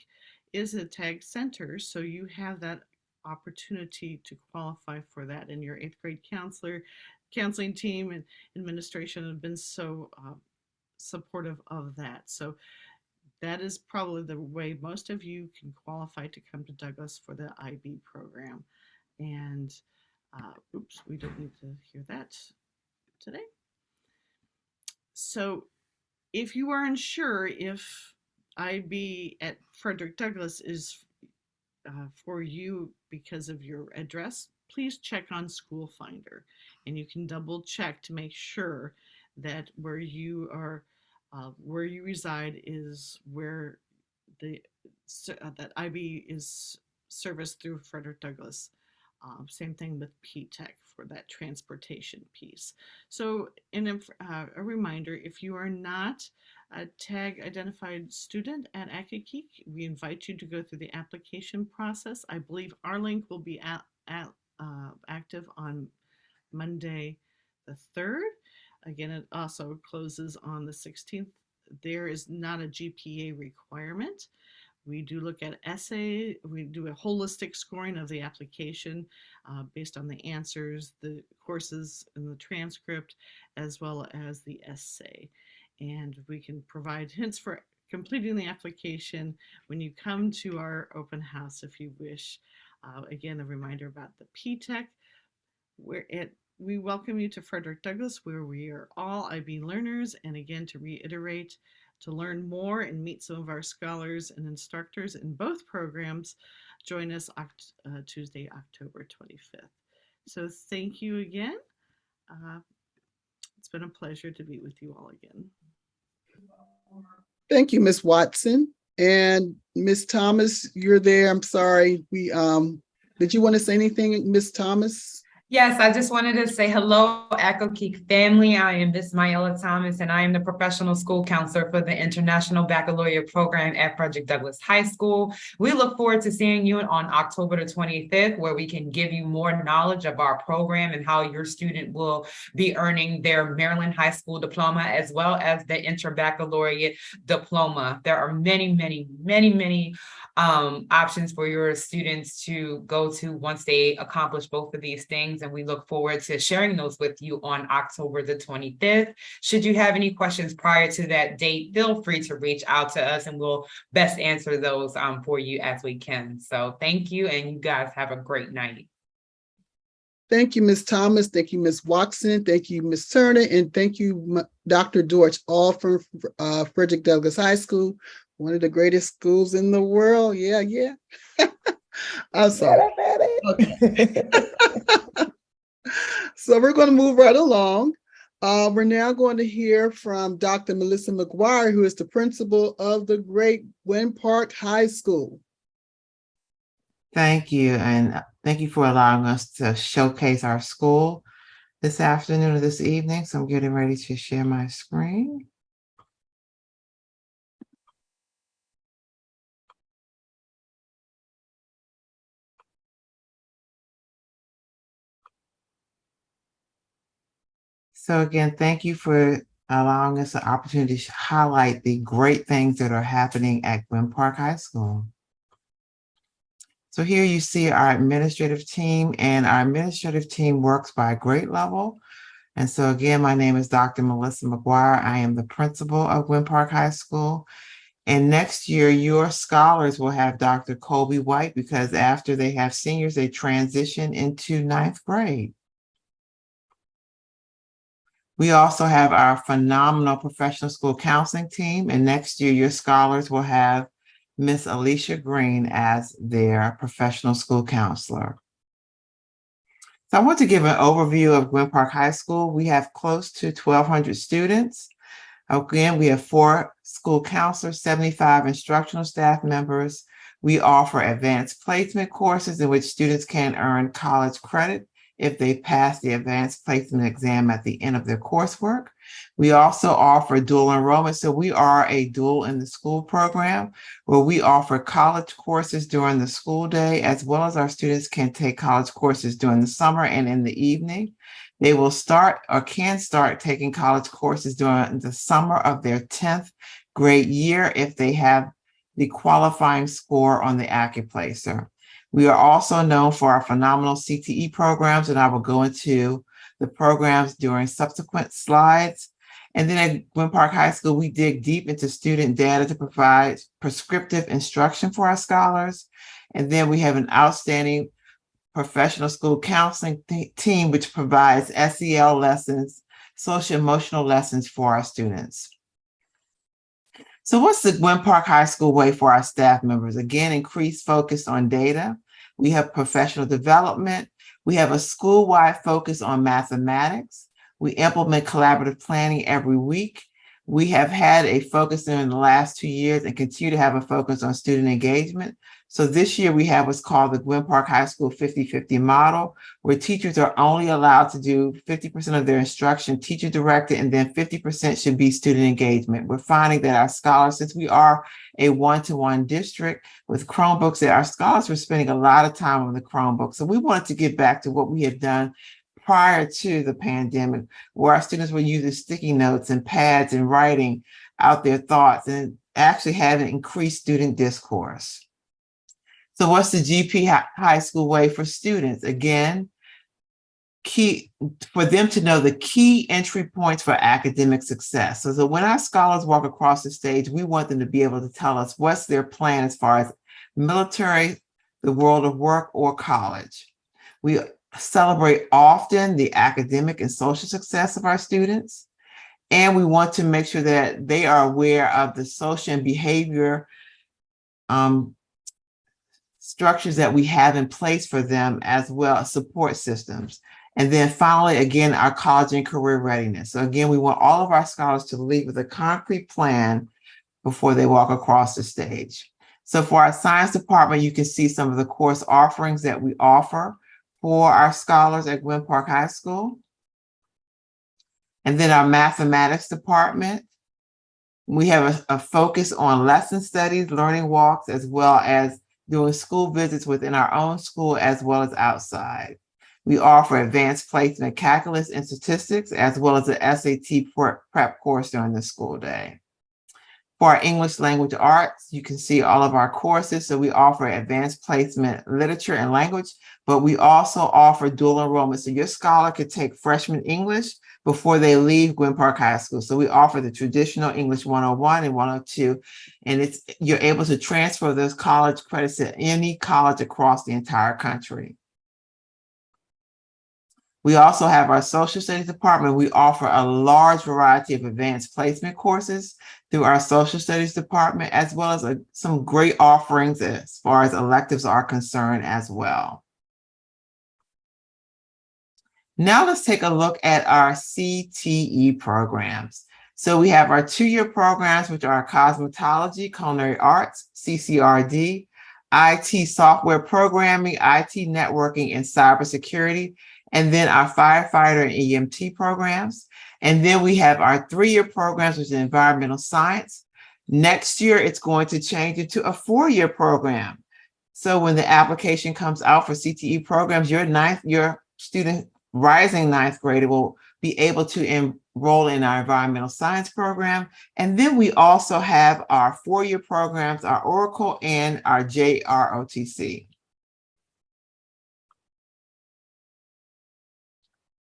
is a tag center, so you have that opportunity to qualify for that. And your 8th grade counseling team and administration have been so supportive of that. So that is probably the way most of you can qualify to come to Douglas for the IB program. And oops, we don't need to hear that today. So if you are unsure if IB at Frederick Douglass is for you because of your address, please check on School Finder, and you can double check to make sure that where you reside is where that IB is serviced through Frederick Douglass. Same thing with P-TECH for that transportation piece. So a reminder, if you are not a tag identified student at Accokeek, we invite you to go through the application process. I believe our link will be active on Monday the 3rd. Again, it also closes on the 16th. There is not a GPA requirement. We do look at essay. We do a holistic scoring of the application based on the answers, the courses, and the transcript, as well as the essay. And we can provide hints for completing the application when you come to our open house if you wish. Again, a reminder about the P-TECH. We welcome you to Frederick Douglass, where we are all IB learners. And again, to reiterate, to learn more and meet some of our scholars and instructors in both programs, join us Tuesday, October 25th. So thank you again. It's been a pleasure to be with you all again. Thank you, Ms. Watson. And Ms. Thomas, you're there. I'm sorry. Did you want to say anything, Ms. Thomas? Yes, I just wanted to say hello, Accokeek family. I am Bismaela Thomas, and I am the professional school counselor for the International Baccalaureate program at Frederick Douglass High School. We look forward to seeing you on October the 25th, where we can give you more knowledge of our program and how your student will be earning their Maryland High School diploma, as well as the Interbaccalaureate diploma. There are many options for your students to go to once they accomplish both of these things. And we look forward to sharing those with you on October the 25th. Should you have any questions prior to that date, feel free to reach out to us and we'll best answer those for you as we can. So thank you, and you guys have a great night. Thank you, Ms. Thomas. Thank you, Ms. Watson. Thank you, Ms. Turner. And thank you, Dr. Dortch, all from Frederick Douglass High School, one of the greatest schools in the world. Yeah. I'm sorry. Okay. So we're going to move right along. We're now going to hear from Dr. Melissa McGuire, who is the principal of the great Gwynn Park High School. Thank you, and thank you for allowing us to showcase our school this afternoon or this evening. So I'm getting ready to share my screen. So again, thank you for allowing us the opportunity to highlight the great things that are happening at Gwynn Park High School. So here you see our administrative team, and our administrative team works by grade level. And so again, my name is Dr. Melissa McGuire. I am the principal of Gwynn Park High School. And next year, your scholars will have Dr. Colby White, because after they have seniors, they transition into 9th grade. We also have our phenomenal professional school counseling team. And next year, your scholars will have Miss Alicia Green as their professional school counselor. So I want to give an overview of Gwynn Park High School. We have close to 1,200 students. Again, we have 4 school counselors, 75 instructional staff members. We offer advanced placement courses in which students can earn college credit if they pass the advanced placement exam at the end of their coursework. We also offer dual enrollment. So we are a dual in the school program where we offer college courses during the school day, as well as our students can take college courses during the summer and in the evening. They will start or can start taking college courses during the summer of their 10th grade year if they have the qualifying score on the Accokeek. We are also known for our phenomenal CTE programs, and I will go into the programs during subsequent slides. And then at Gwynn Park High School, we dig deep into student data to provide prescriptive instruction for our scholars. And then we have an outstanding professional school counseling team, which provides SEL lessons, social emotional lessons for our students. So what's the Gwynn Park High School way for our staff members? Again, increased focus on data. We have professional development. We have a school-wide focus on mathematics. We implement collaborative planning every week. We have had a focus in the last 2 years and continue to have a focus on student engagement. So this year we have what's called the Gwynn Park High School 50-50 model, where teachers are only allowed to do 50% of their instruction teacher directed, and then 50% should be student engagement. We're finding that our scholars, since we are a one-to-one district with Chromebooks, that our scholars were spending a lot of time on the Chromebook. So we wanted to get back to what we had done prior to the pandemic, where our students were using sticky notes and pads and writing out their thoughts and actually having increased student discourse. So what's the GP High School way for students? Again, key for them to know the key entry points for academic success. So when our scholars walk across the stage, we want them to be able to tell us what's their plan as far as military, the world of work, or college. We celebrate often the academic and social success of our students. And we want to make sure that they are aware of the social and behavior structures that we have in place for them, as well as support systems. And then finally, again, our college and career readiness. So again, we want all of our scholars to leave with a concrete plan before they walk across the stage. So for our science department, you can see some of the course offerings that we offer for our scholars at Gwynn Park High School. And then our mathematics department, we have a focus on lesson studies, learning walks, as well as doing school visits within our own school as well as outside. We offer advanced placement calculus and statistics, as well as the SAT prep course during the school day. For our English language arts, you can see all of our courses. So we offer advanced placement literature and language, but we also offer dual enrollment. So your scholar could take freshman English before they leave Gwynn Park High School. So we offer the traditional English 101 and 102, and you're able to transfer those college credits to any college across the entire country. We also have our social studies department. We offer a large variety of advanced placement courses through our social studies department, as well as some great offerings as far as electives are concerned as well. Now let's take a look at our CTE programs. So we have our 2-year programs, which are cosmetology, culinary arts, CCRD, IT software programming, IT networking, and cybersecurity, and then our firefighter and EMT programs. And then we have our 3-year programs, which is environmental science. Next year, it's going to change into a 4-year program. So when the application comes out for CTE programs, your student rising 9th grader will be able to enroll in our environmental science program. And then we also have our 4-year programs, our Oracle and our JROTC.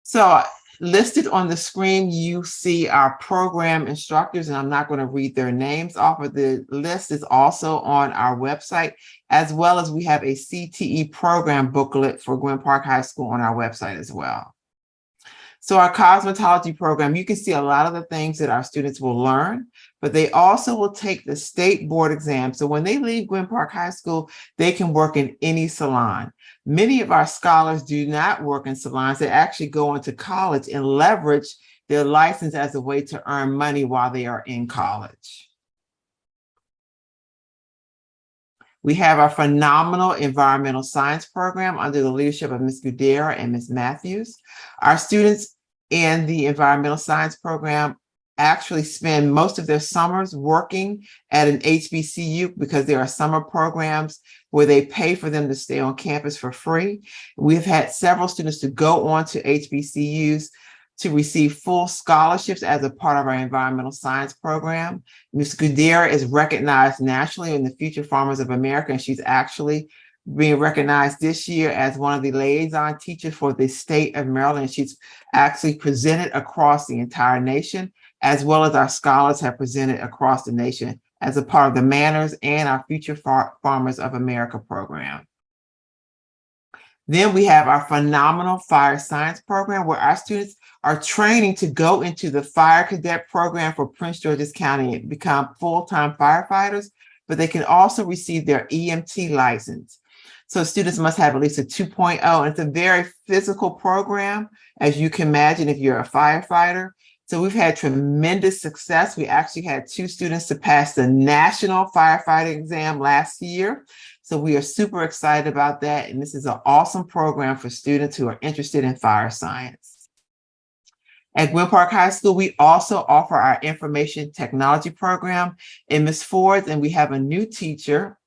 So listed on the screen, you see our program instructors, and I'm not going to read their names off of the list. Is also on our website, as well as we have a CTE program booklet for Gwynn Park High School on our website as well. So our cosmetology program, you can see a lot of the things that our students will learn, but they also will take the state board exam. So when they leave Gwynn Park High School, they can work in any salon. Many of our scholars do not work in salons. They actually go into college and leverage their license as a way to earn money while they are in college. We have our phenomenal environmental science program under the leadership of Ms. Gudera and Ms. Matthews. Our students in the environmental science program actually spend most of their summers working at an HBCU because there are summer programs where they pay for them to stay on campus for free. We've had several students to go on to HBCUs to receive full scholarships as a part of our environmental science program. Ms. Gudera is recognized nationally in the Future Farmers of America, and she's actually being recognized this year as one of the liaison teachers for the state of Maryland. She's actually presented across the entire nation, as well as our scholars have presented across the nation as a part of the Manners and our Future Farmers of America program. Then we have our phenomenal fire science program, where our students are training to go into the fire cadet program for Prince George's County and become full-time firefighters, but they can also receive their EMT license. So students must have at least a 2.0, and it's a very physical program, as you can imagine if you're a firefighter. So we've had tremendous success. We actually had 2 students to pass the national firefighting exam last year. So we are super excited about that. And this is an awesome program for students who are interested in fire science. At Gwynn Park High School, we also offer our information technology program in Ms. Ford's, and we have a new teacher,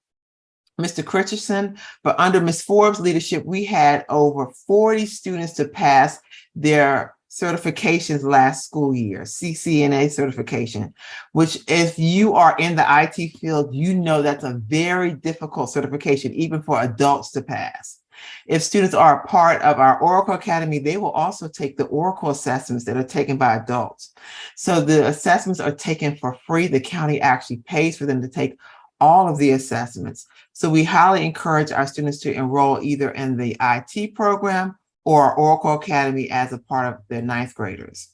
Mr. Christensen. But under Ms. Forbes' leadership, we had over 40 students to pass their certifications last school year, CCNA certification, which if you are in the IT field, you know that's a very difficult certification, even for adults to pass. If students are a part of our Oracle Academy, they will also take the Oracle assessments that are taken by adults. So the assessments are taken for free. The county actually pays for them to take all of the assessments. So we highly encourage our students to enroll either in the IT program or Oracle Academy as a part of their 9th graders.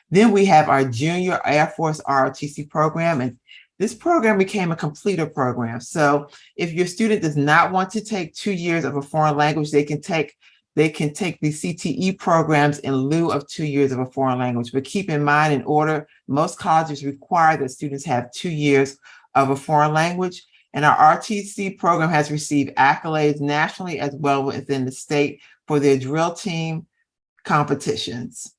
Then we have our Junior Air Force ROTC program, and this program became a completer program. So if your student does not want to take 2 years of a foreign language, they can take the CTE programs in lieu of 2 years of a foreign language. But keep in mind, most colleges require that students have 2 years of a foreign language. And our RTC program has received accolades nationally as well within the state for their drill team competitions.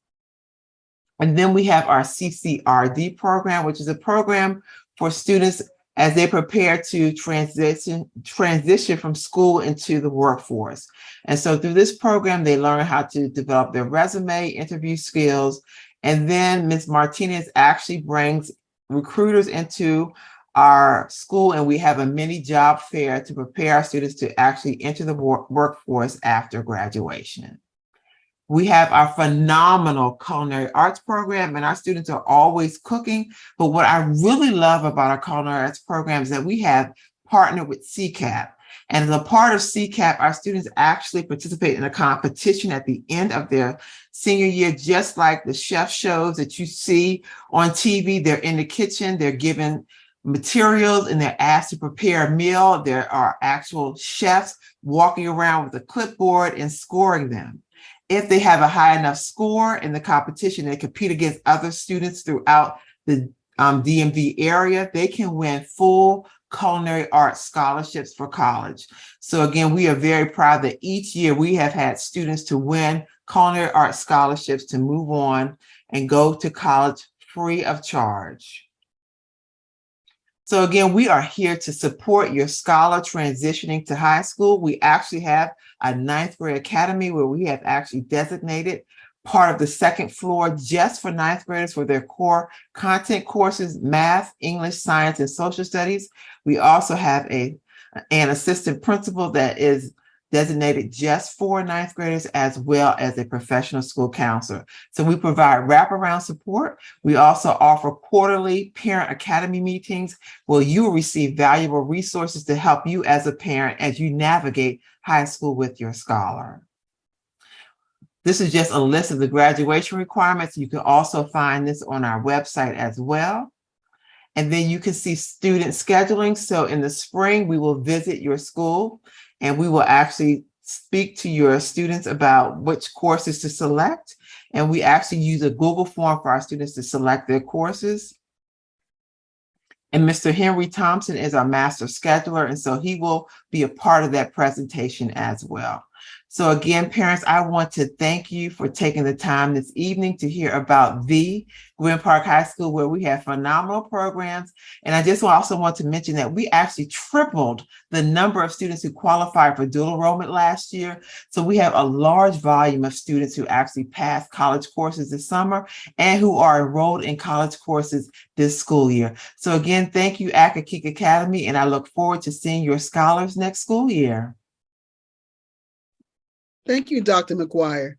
And then we have our CCRD program, which is a program for students as they prepare to transition from school into the workforce. And so through this program, they learn how to develop their resume, interview skills, and then Ms. Martinez actually brings recruiters into our school, and we have a mini job fair to prepare our students to actually enter the workforce after graduation. We have our phenomenal culinary arts program, and our students are always cooking. But what I really love about our culinary arts program is that we have partnered with CCAP. And as a part of CCAP, our students actually participate in a competition at the end of their senior year, just like the chef shows that you see on TV. They're in the kitchen, they're given materials, and they're asked to prepare a meal. There are actual chefs walking around with a clipboard and scoring them. If they have a high enough score in the competition, they compete against other students throughout the DMV area, they can win full culinary arts scholarships for college. So again, we are very proud that each year we have had students to win culinary arts scholarships to move on and go to college free of charge. So again, we are here to support your scholar transitioning to high school. We actually have a ninth grade academy where we have actually designated part of the second floor just for ninth graders for their core content courses, math, English, science, and social studies. We also have an assistant principal that is designated just for ninth graders, as well as a professional school counselor. So we provide wraparound support. We also offer quarterly parent academy meetings where you will receive valuable resources to help you as a parent as you navigate high school with your scholar. This is just a list of the graduation requirements. You can also find this on our website as well. And then you can see student scheduling. So in the spring, we will visit your school and we will actually speak to your students about which courses to select. And we actually use a Google form for our students to select their courses. And Mr. Henry Thompson is our master scheduler. And so he will be a part of that presentation as well. So again, parents, I want to thank you for taking the time this evening to hear about the Gwynn Park High School, where we have phenomenal programs. And I just also want to mention that we actually tripled the number of students who qualified for dual enrollment last year. So we have a large volume of students who actually passed college courses this summer and who are enrolled in college courses this school year. So again, thank you, Accokeek Academy, and I look forward to seeing your scholars next school year. Thank you, Dr. McGuire.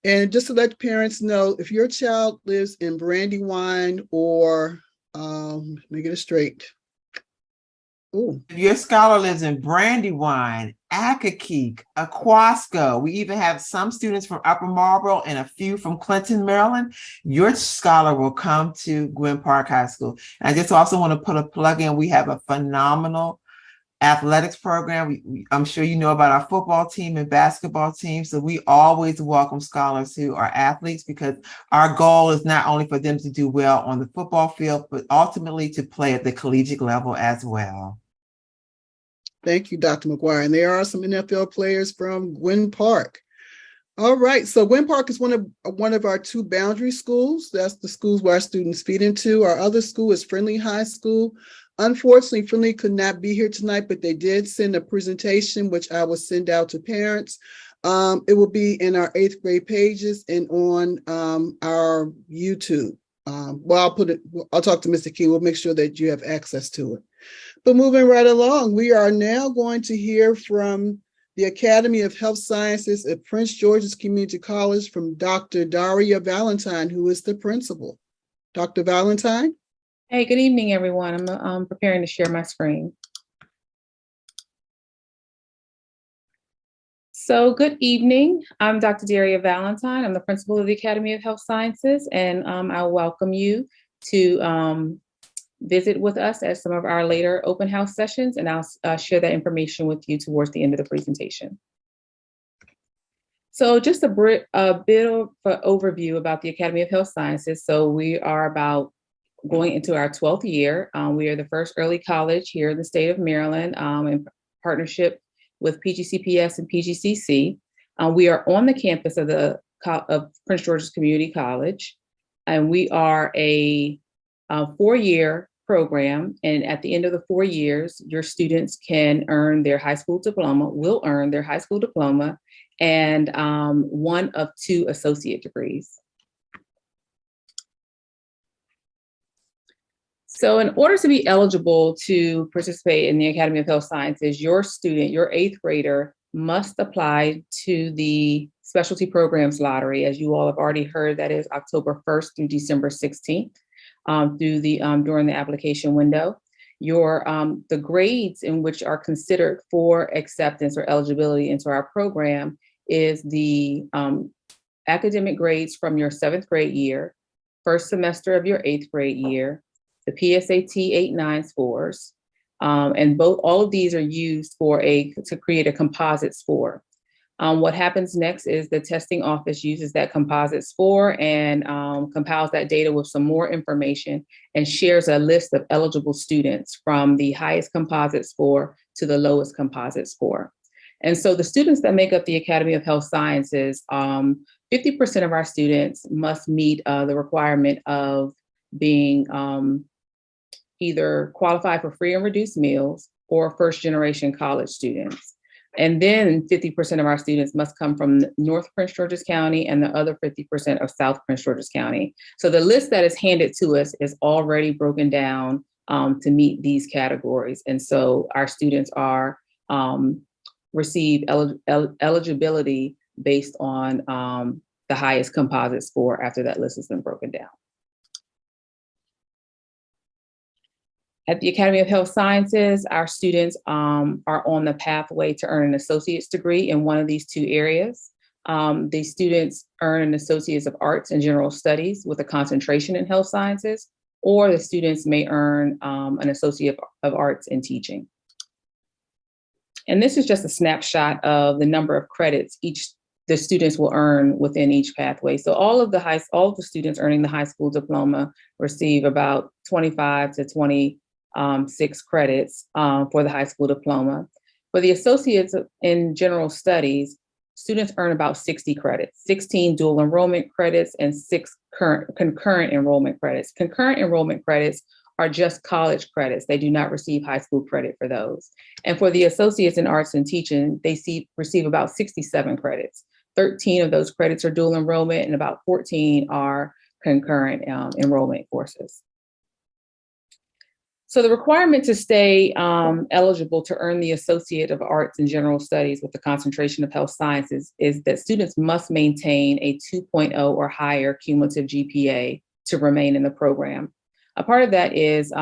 And just to let parents know, if your child lives in Brandywine or, let me get it straight. Ooh. If your scholar lives in Brandywine, Accokeek, Aquasco, we even have some students from Upper Marlboro and a few from Clinton, Maryland, your scholar will come to Gwynn Park High School. And I just also want to put a plug in. We have a phenomenal athletics program. I'm sure you know about our football team and basketball team. So we always welcome scholars who are athletes, because our goal is not only for them to do well on the football field, but ultimately to play at the collegiate level as well. Thank you, Dr. McGuire. And there are some NFL players from Gwynn Park. All right, so Gwynn Park is one of our two boundary schools. That's the schools where our students feed into. Our other school is Friendly High School. Unfortunately, Friendly could not be here tonight, but they did send a presentation, which I will send out to parents. It will be in our 8th grade pages and on our YouTube. Well, I'll talk to Mr. King. We'll make sure that you have access to it. But moving right along, we are now going to hear from the Academy of Health Sciences at Prince George's Community College from Dr. Daria Valentine, who is the principal. Dr. Valentine? Hey, good evening, everyone. I'm preparing to share my screen. So good evening. I'm Dr. Daria Valentine. I'm the principal of the Academy of Health Sciences, and I welcome you to visit with us at some of our later open house sessions, and I'll share that information with you towards the end of the presentation. So just a bit of an overview about the Academy of Health Sciences. So we are about going into our 12th year. We are the first early college here in the state of Maryland in partnership with PGCPS and PGCC. We are on the campus of Prince George's Community College, and we are a 4-year program. And at the end of the 4 years, your students can earn their high school diploma, will earn their high school diploma, and one of 2 associate degrees. So in order to be eligible to participate in the Academy of Health Sciences, your student, your 8th grader, must apply to the Specialty Programs Lottery. As you all have already heard, that is October 1st through December 16th during the application window. The grades in which are considered for acceptance or eligibility into our program is the academic grades from your 7th grade year, first semester of your 8th grade year, the PSAT 8-9 scores, and all of these are used to create a composite score. What happens next is the testing office uses that composite score and compiles that data with some more information and shares a list of eligible students from the highest composite score to the lowest composite score. And so the students that make up the Academy of Health Sciences, 50% of our students must meet the requirement of being either qualified for free and reduced meals or first generation college students. And then 50% of our students must come from North Prince George's County and the other 50% of South Prince George's County. So the list that is handed to us is already broken down to meet these categories. And so our students are receive eligibility based on the highest composite score after that list has been broken down. At the Academy of Health Sciences, our students are on the pathway to earn an associate's degree in one of these two areas. These students earn an Associate's of Arts and General Studies with a concentration in health sciences, or the students may earn an Associate of Arts in Teaching. And this is just a snapshot of the number of credits the students will earn within each pathway. So all of the students earning the high school diploma receive about 25 to 26 credits for the high school diploma. For the Associates in General Studies, students earn about 60 credits, 16 dual enrollment credits and 6 concurrent enrollment credits. Concurrent enrollment credits are just college credits. They do not receive high school credit for those. And for the Associates in Arts and Teaching, they receive about 67 credits. 13 of those credits are dual enrollment and about 14 are concurrent enrollment courses. So the requirement to stay eligible to earn the Associate of Arts and General Studies with the concentration of health sciences is that students must maintain a 2.0 or higher cumulative GPA to remain in the program. A part of that is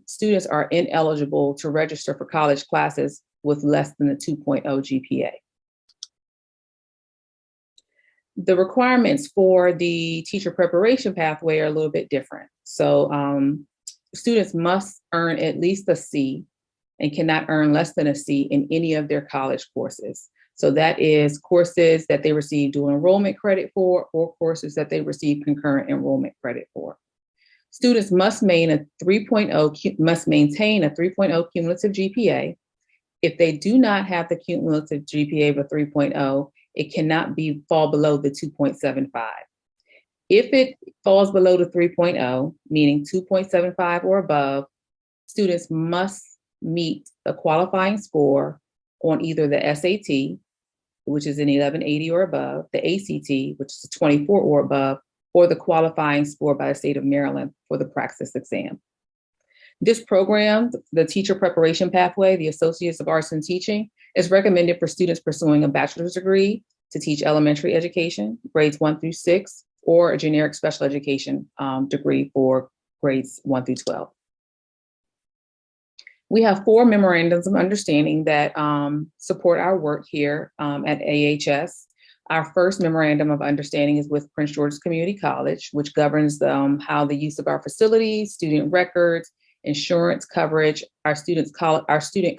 students are ineligible to register for college classes with less than a 2.0 GPA. The requirements for the teacher preparation pathway are a little bit different. So students must earn at least a C and cannot earn less than a C in any of their college courses. So that is courses that they receive dual enrollment credit for or courses that they receive concurrent enrollment credit for. Students must maintain a 3.0 cumulative GPA. If they do not have the cumulative GPA of a 3.0, it cannot fall below the 2.75. If it falls below the 3.0, meaning 2.75 or above, students must meet a qualifying score on either the SAT, which is an 1180 or above, the ACT, which is a 24 or above, or the qualifying score by the state of Maryland for the praxis exam. This program, the teacher preparation pathway, the Associates of Arts in Teaching, is recommended for students pursuing a bachelor's degree to teach elementary education, grades 1 through 6, or a generic special education degree for grades 1 through 12. We have 4 memorandums of understanding that support our work here at AHS. Our first memorandum of understanding is with Prince George's Community College, which governs how the use of our facilities, student records, insurance coverage, our student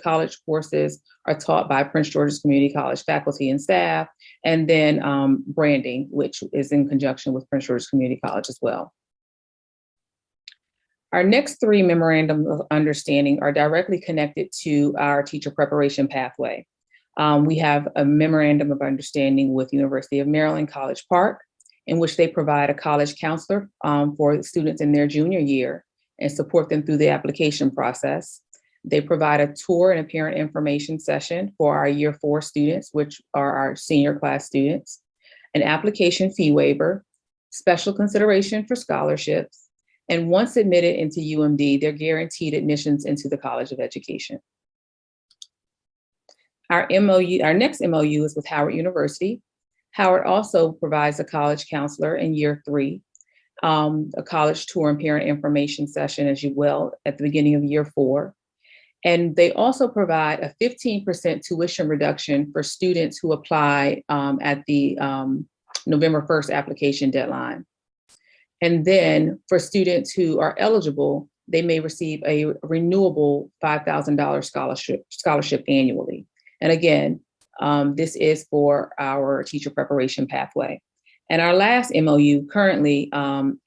college courses are taught by Prince George's Community College faculty and staff, and then branding, which is in conjunction with Prince George's Community College as well. Our next 3 memorandums of understanding are directly connected to our teacher preparation pathway. We have a memorandum of understanding with University of Maryland College Park, in which they provide a college counselor for students in their junior year and support them through the application process. They provide a tour and a parent information session for our year 4 students, which are our senior class students, an application fee waiver, special consideration for scholarships, and once admitted into UMD, they're guaranteed admissions into the College of Education. Our next MOU is with Howard University. Howard also provides a college counselor in year 3, a college tour and parent information session as well at the beginning of year 4. And they also provide a 15% tuition reduction for students who apply at the November 1st application deadline. And then for students who are eligible, they may receive a renewable $5,000 scholarship annually. And again, This is for our teacher preparation pathway. And our last MOU currently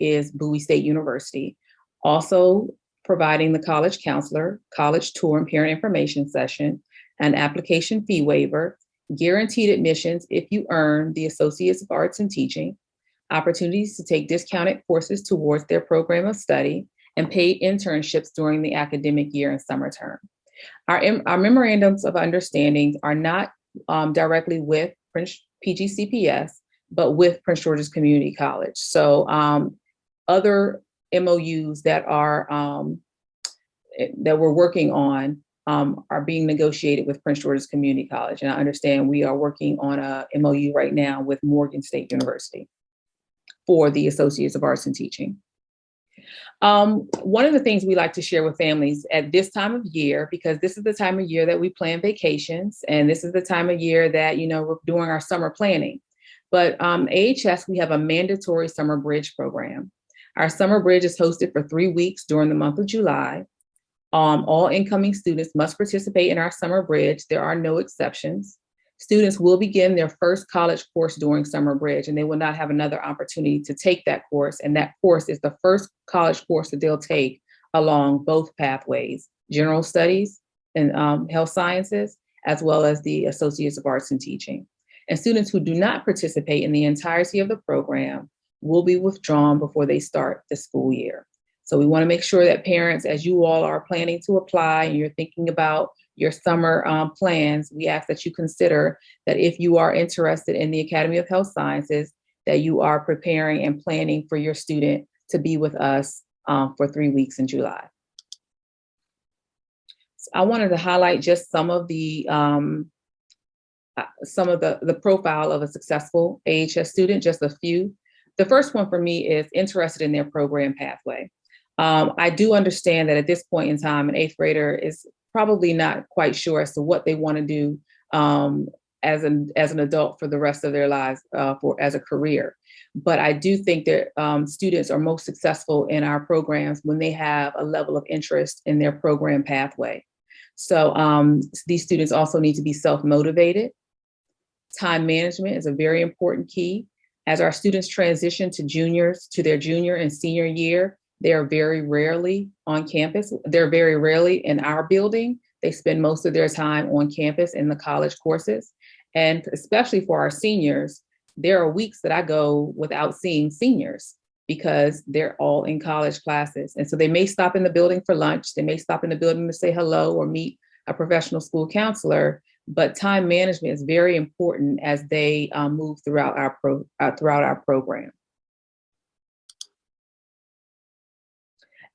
is Bowie State University, also providing the college counselor, college tour and parent information session, an application fee waiver, guaranteed admissions if you earn the Associates of Arts in Teaching, opportunities to take discounted courses towards their program of study, and paid internships during the academic year and summer term. Our memorandums of understanding are not directly with PGCPS, but with Prince George's Community College. So other MOUs that we're working on are being negotiated with Prince George's Community College. And I understand we are working on a MOU right now with Morgan State University for the Associates of Arts in Teaching. One of the things we like to share with families at this time of year, because this is the time of year that we plan vacations, and this is the time of year that, we're doing our summer planning. But AHS, we have a mandatory summer bridge program. Our summer bridge is hosted for 3 weeks during the month of July. All incoming students must participate in our summer bridge. There are no exceptions. Students will begin their first college course during summer bridge, and they will not have another opportunity to take that course. And that course is the first college course that they'll take along both pathways, general studies and health sciences, as well as the Associates of Arts in Teaching. And students who do not participate in the entirety of the program will be withdrawn before they start the school year. So we want to make sure that parents, as you all are planning to apply and you're thinking about your summer plans, we ask that you consider that if you are interested in the Academy of Health Sciences, that you are preparing and planning for your student to be with us for 3 weeks in July. So I wanted to highlight just some of the profile of a successful AHS student, just a few. The first one for me is interested in their program pathway. I do understand that at this point in time, an 8th grader is probably not quite sure as to what they want to do as an adult for the rest of their lives as a career. But I do think that students are most successful in our programs when they have a level of interest in their program pathway. So these students also need to be self-motivated. Time management is a very important key. As our students transition to their junior and senior year, they are very rarely on campus. They're very rarely in our building. They spend most of their time on campus in the college courses. And especially for our seniors, there are weeks that I go without seeing seniors because they're all in college classes. And so they may stop in the building for lunch. They may stop in the building to say hello or meet a professional school counselor. But time management is very important as they move throughout our program.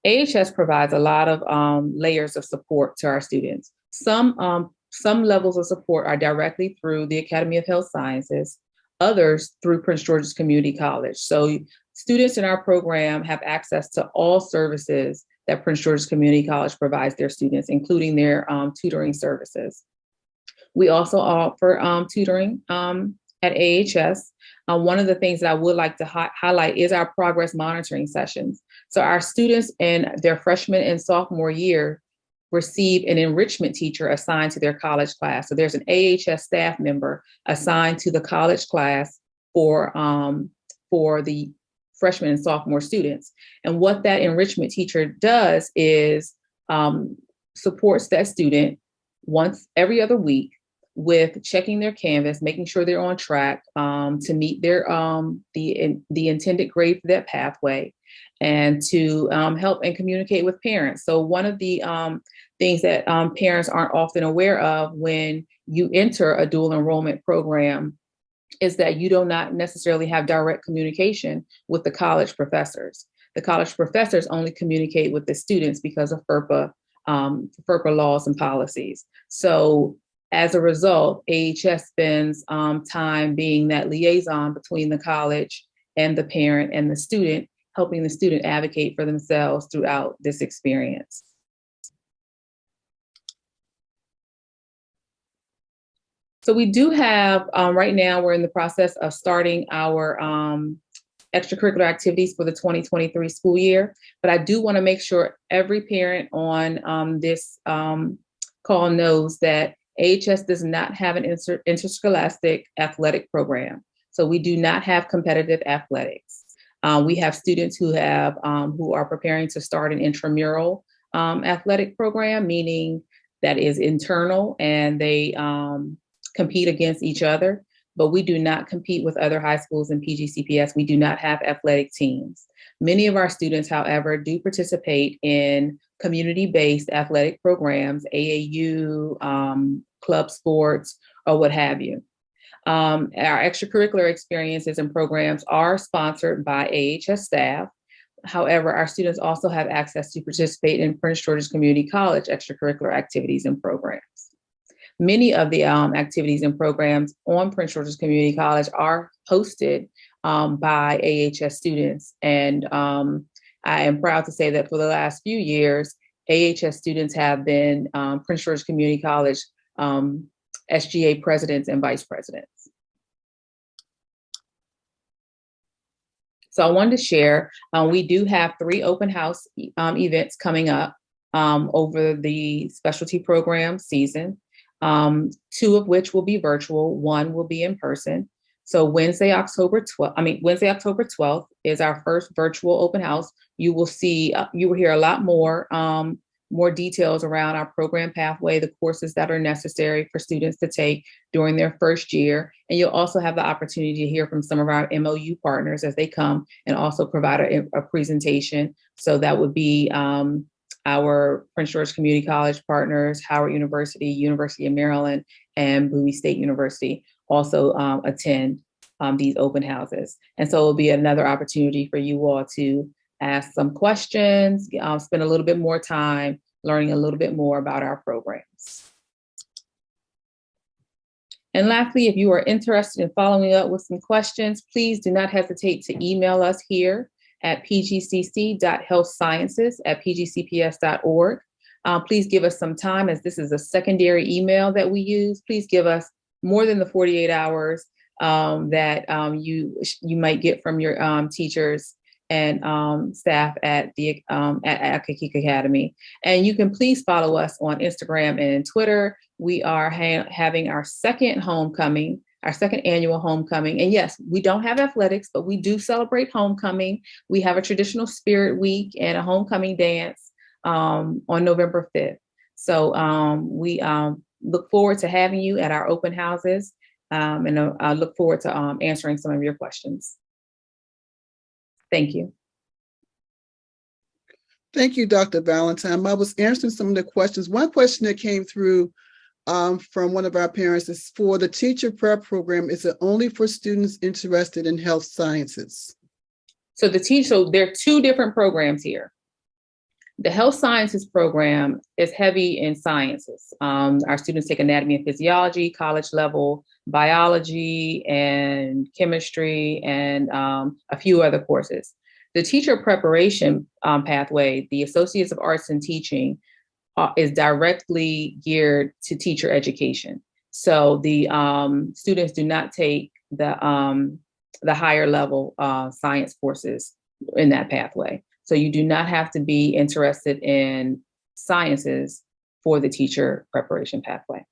AHS provides a lot of layers of support to our students. Some levels of support are directly through the Academy of Health Sciences, others through Prince George's Community College. So students in our program have access to all services that Prince George's Community College provides their students, including their tutoring services. We also offer tutoring at AHS. One of the things that I would like to highlight is our progress monitoring sessions. So our students in their freshman and sophomore year receive an enrichment teacher assigned to their college class. So there's an AHS staff member assigned to the college class for the freshman and sophomore students. And what that enrichment teacher does is supports that student once every other week with checking their Canvas, making sure they're on track to meet their the intended grade for that pathway, and to help and communicate with parents. So one of the things that parents aren't often aware of when you enter a dual enrollment program is that you do not necessarily have direct communication with the college professors. The college professors only communicate with the students because of FERPA laws and policies. So as a result, AHS spends time being that liaison between the college and the parent and the student, helping the student advocate for themselves throughout this experience. So we do have, right now, we're in the process of starting our extracurricular activities for the 2023 school year, but I do want to make sure every parent on this call knows that AHS does not have an interscholastic athletic program. So we do not have competitive athletics. We have students who are preparing to start an intramural athletic program, meaning that is internal and they compete against each other. But we do not compete with other high schools in PGCPS. We do not have athletic teams. Many of our students, however, do participate in community-based athletic programs, AAU, club sports, or what have you. Our extracurricular experiences and programs are sponsored by AHS staff. However, our students also have access to participate in Prince George's Community College extracurricular activities and programs. Many of the activities and programs on Prince George's Community College are hosted by AHS students. And I am proud to say that for the last few years, AHS students have been Prince George's Community College SGA presidents and vice presidents. So I wanted to share, we do have 3 open house events coming up over the specialty program season. 2 of which will be virtual, 1 will be in person. So Wednesday, October 12th is our first virtual open house. You will hear a lot more details around our program pathway, the courses that are necessary for students to take during their first year. And you'll also have the opportunity to hear from some of our MOU partners as they come and also provide a presentation. So that would be our Prince George Community College partners, Howard University, University of Maryland, and Bowie State University also attend these open houses. And so it'll be another opportunity for you all to ask some questions, spend a little bit more time learning a little bit more about our programs. And lastly, if you are interested in following up with some questions, please do not hesitate to email us here at pgcc.healthsciences@pgcps.org. Please give us some time, as this is a secondary email that we use. Please give us more than the 48 hours that you might get from your teachers and staff at Accokeek Academy. And you can please follow us on Instagram and Twitter. We are having our second annual homecoming. And yes, we don't have athletics, but we do celebrate homecoming. We have a traditional spirit week and a homecoming dance on November 5th. So we look forward to having you at our open houses, and I look forward to answering some of your questions. Thank you. Thank you, Dr. Valentine. I was answering some of the questions. One question that came through from one of our parents is, for the teacher prep program, is it only for students interested in health sciences? So there are 2 different programs here. The health sciences program is heavy in sciences. Our students take anatomy and physiology, college level, biology and chemistry, and a few other courses. The teacher preparation pathway, the Associates of Arts in Teaching, is directly geared to teacher education. So the students do not take the higher level science courses in that pathway. So you do not have to be interested in sciences for the teacher preparation pathway.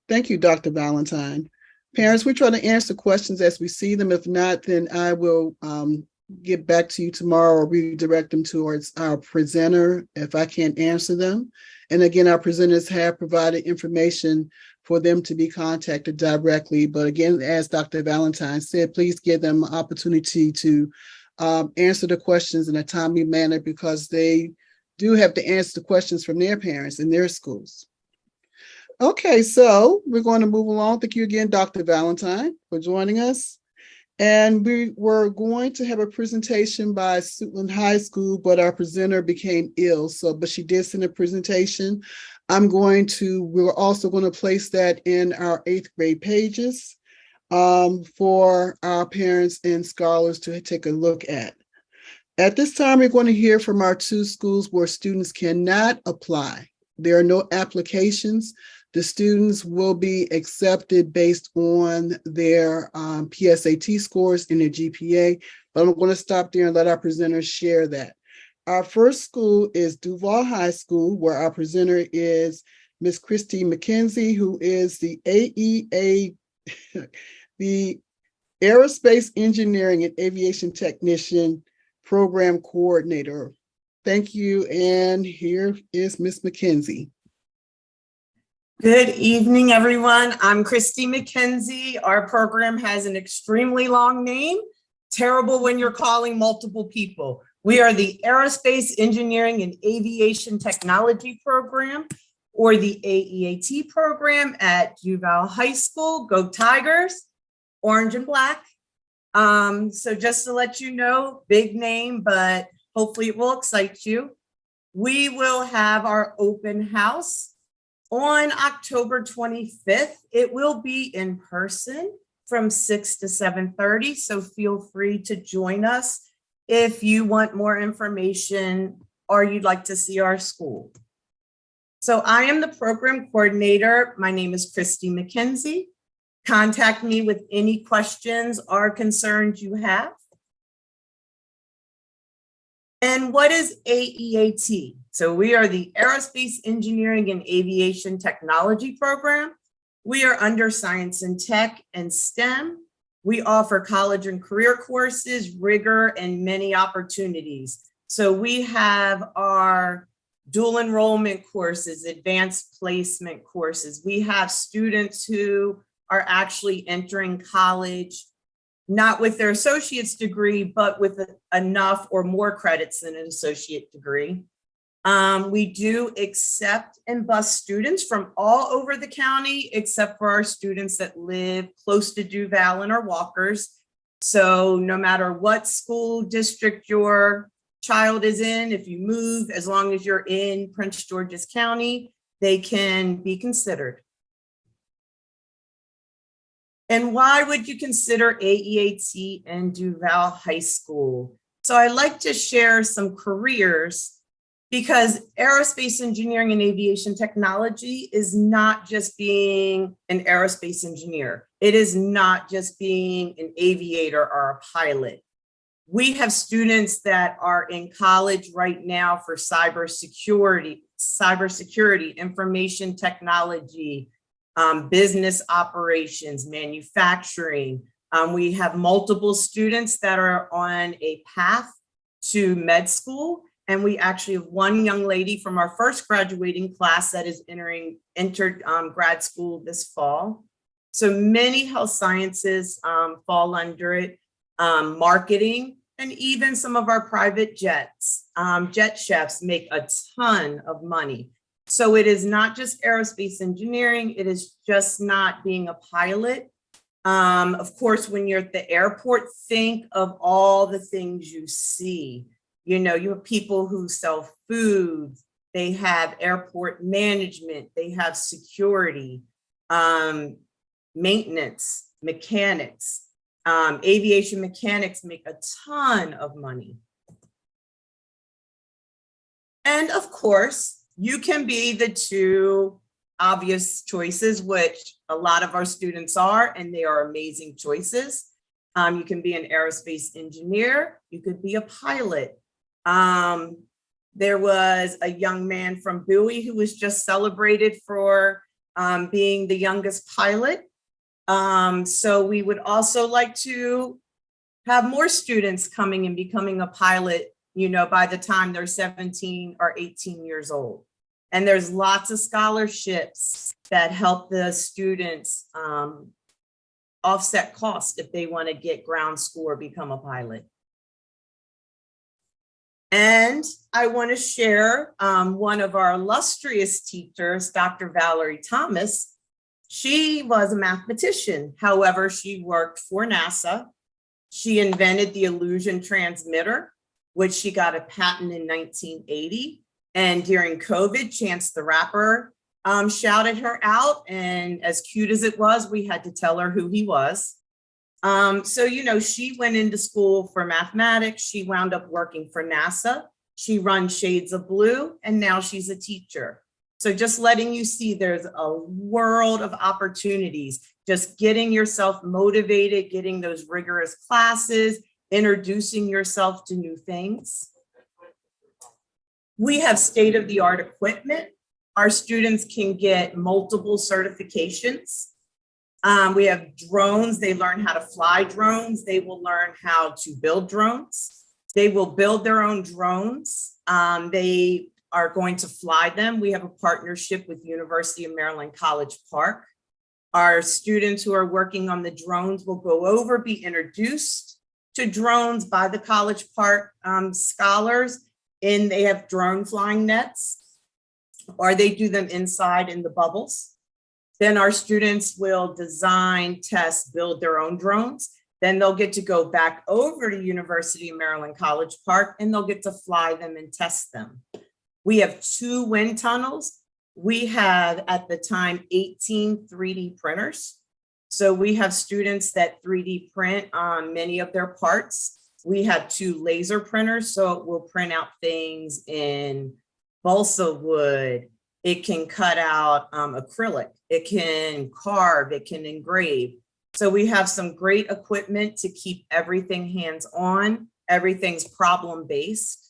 Thank you, Dr. Valentine. Parents, we try to answer questions as we see them. If not, then I will get back to you tomorrow or redirect them towards our presenter if I can't answer them. And again, our presenters have provided information for them to be contacted directly. But again, as Dr. Valentine said, please give them an opportunity to answer the questions in a timely manner, because they do have to answer the questions from their parents in their schools. Okay, so we're going to move along. Thank you again, Dr. Valentine, for joining us. And we were going to have a presentation by Suitland High School, but our presenter became ill. But she did send a presentation. We're also going to place that in our 8th grade pages for our parents and scholars to take a look at. At this time, we're going to hear from our 2 schools where students cannot apply. There are no applications. The students will be accepted based on their PSAT scores and their GPA, but I'm going to stop there and let our presenters share that. Our first school is Duval High School, where our presenter is Ms. Christine McKenzie, who is the AEA, the Aerospace Engineering and Aviation Technician Program Coordinator. Thank you, and here is Ms. McKenzie. Good evening, everyone. I'm Christy McKenzie. Our program has an extremely long name, terrible when you're calling multiple people. We are the Aerospace Engineering and Aviation Technology Program, or the AEAT program at Duval High School. Go Tigers, orange and black. So just to let you know, big name, but hopefully it will excite you. We will have our open house on October 25th. It will be in person from 6 to 7:30. So feel free to join us if you want more information or you'd like to see our school. So I am the program coordinator. My name is Christy McKenzie. Contact me with any questions or concerns you have. And what is AEAT? So we are the Aerospace Engineering and Aviation Technology Program. We are under Science and Tech and STEM. We offer college and career courses, rigor, and many opportunities. So we have our dual enrollment courses, advanced placement courses. We have students who are actually entering college, not with their associate's degree, but with enough or more credits than an associate degree. We do accept and bus students from all over the county, except for our students that live close to Duval and are walkers. So no matter what school district your child is in, if you move, as long as you're in Prince George's County, they can be considered. And why would you consider AEAT and Duval High School? So I like to share some careers, because aerospace engineering and aviation technology is not just being an aerospace engineer. It is not just being an aviator or a pilot. We have students that are in college right now for cybersecurity, information technology, business operations, manufacturing. We have multiple students that are on a path to med school. And we actually have one young lady from our first graduating class that is entered grad school this fall. So many health sciences fall under it, marketing, and even some of our private jets. Jet chefs make a ton of money. So it is not just aerospace engineering. It is just not being a pilot. Of course, when you're at the airport, think of all the things you see. You know, you have people who sell food, they have airport management, they have security, maintenance, mechanics. Aviation mechanics make a ton of money. And of course, you can be the two obvious choices, which a lot of our students are, and they are amazing choices. You can be an aerospace engineer, you could be a pilot. There was a young man from Bowie who was just celebrated for being the youngest pilot. So we would also like to have more students coming and becoming a pilot, you know, by the time they're 17 or 18 years old. And there's lots of scholarships that help the students offset costs if they want to get ground school or become a pilot. And I want to share one of our illustrious teachers, Dr. Valerie Thomas. She was a mathematician. However, she worked for NASA. She invented the illusion transmitter, which she got a patent in 1980. And during COVID, Chance the Rapper shouted her out. And as cute as it was, we had to tell her who he was. So, you know, she went into school for mathematics. She wound up working for NASA. She runs Shades of Blue, and now she's a teacher. So just letting you see there's a world of opportunities, just getting yourself motivated, getting those rigorous classes, introducing yourself to new things. We have state-of-the-art equipment. our students can get multiple certifications. We have drones. They learn how to fly drones. They will learn how to build drones. They will build their own drones. They are going to fly them. We have a partnership with University of Maryland College Park. Our students who are working on the drones will go over, be introduced to drones by the College Park scholars, and they have drone flying nets, or they do them inside in the bubbles. Then our students will design, test, build their own drones. Then they'll get to go back over to University of Maryland College Park, and they'll get to fly them and test them. We have 2 wind tunnels. We have, at the time, 18 3D printers. So we have students that 3D print on many of their parts. We have 2 laser printers, so it will print out things in balsa wood. It can cut out acrylic. It can carve, it can engrave. So we have some great equipment to keep everything hands-on. Everything's problem-based.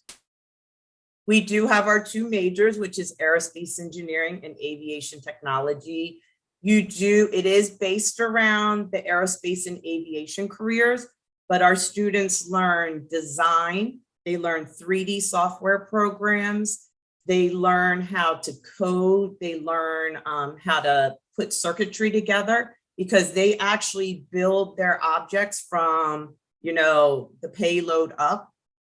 We do have our 2 majors, which is aerospace engineering and aviation technology. It is based around the aerospace and aviation careers, but our students learn design, they learn 3D software programs, they learn how to code, they learn how to put circuitry together, because they actually build their objects from, the payload up.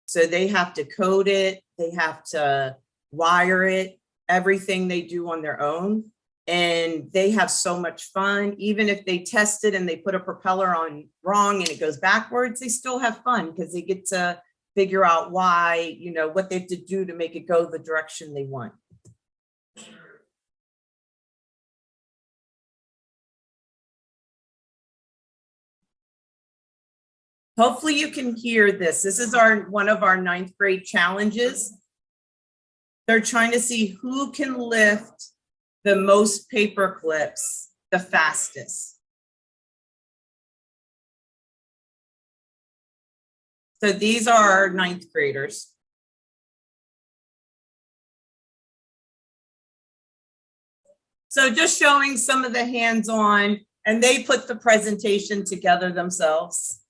So they have to code it, they have to wire it, everything they do on their own. And they have so much fun. Even if they test it and they put a propeller on wrong and it goes backwards, they still have fun because they get to figure out why, what they have to do to make it go the direction they want. Hopefully you can hear this. This is one of our 9th grade challenges. They're trying to see who can lift the most paper clips the fastest. So these are our 9th graders. So just showing some of the hands-on, and they put the presentation together themselves.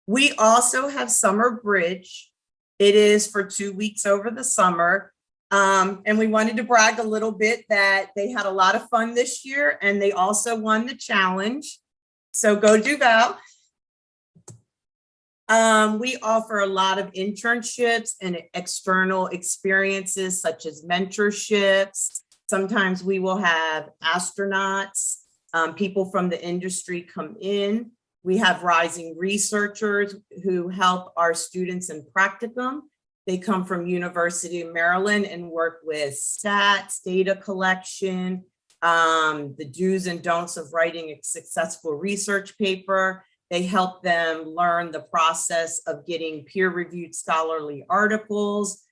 We also have Summer Bridge. It is for 2 weeks over the summer. And we wanted to brag a little bit that they had a lot of fun this year, and they also won the challenge. So go do that. We offer a lot of internships and external experiences such as mentorships. Sometimes we will have astronauts, people from the industry come in. We have rising researchers who help our students in practicum. They come from University of Maryland and work with stats, data collection, the do's and don'ts of writing a successful research paper. They help them learn the process of getting peer-reviewed scholarly articles,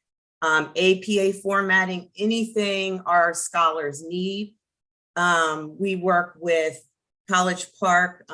APA formatting, anything our scholars need. We work with College Park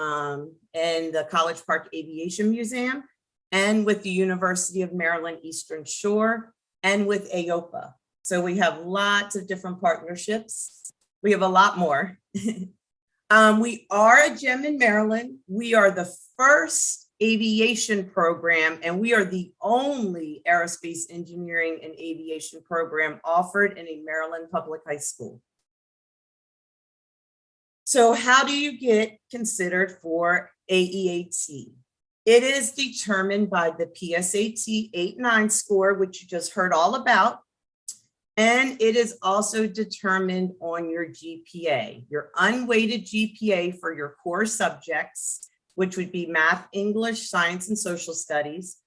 and the College Park Aviation Museum, and with the University of Maryland Eastern Shore, and with AOPA. So we have lots of different partnerships. We have a lot more. We are a gem in Maryland. We are the first aviation program, and we are the only aerospace engineering and aviation program offered in a Maryland public high school. So how do you get considered for AEAT? It is determined by the PSAT 8-9 score, which you just heard all about. And it is also determined on your GPA, your unweighted GPA for your core subjects, which would be math, English, science, and social studies.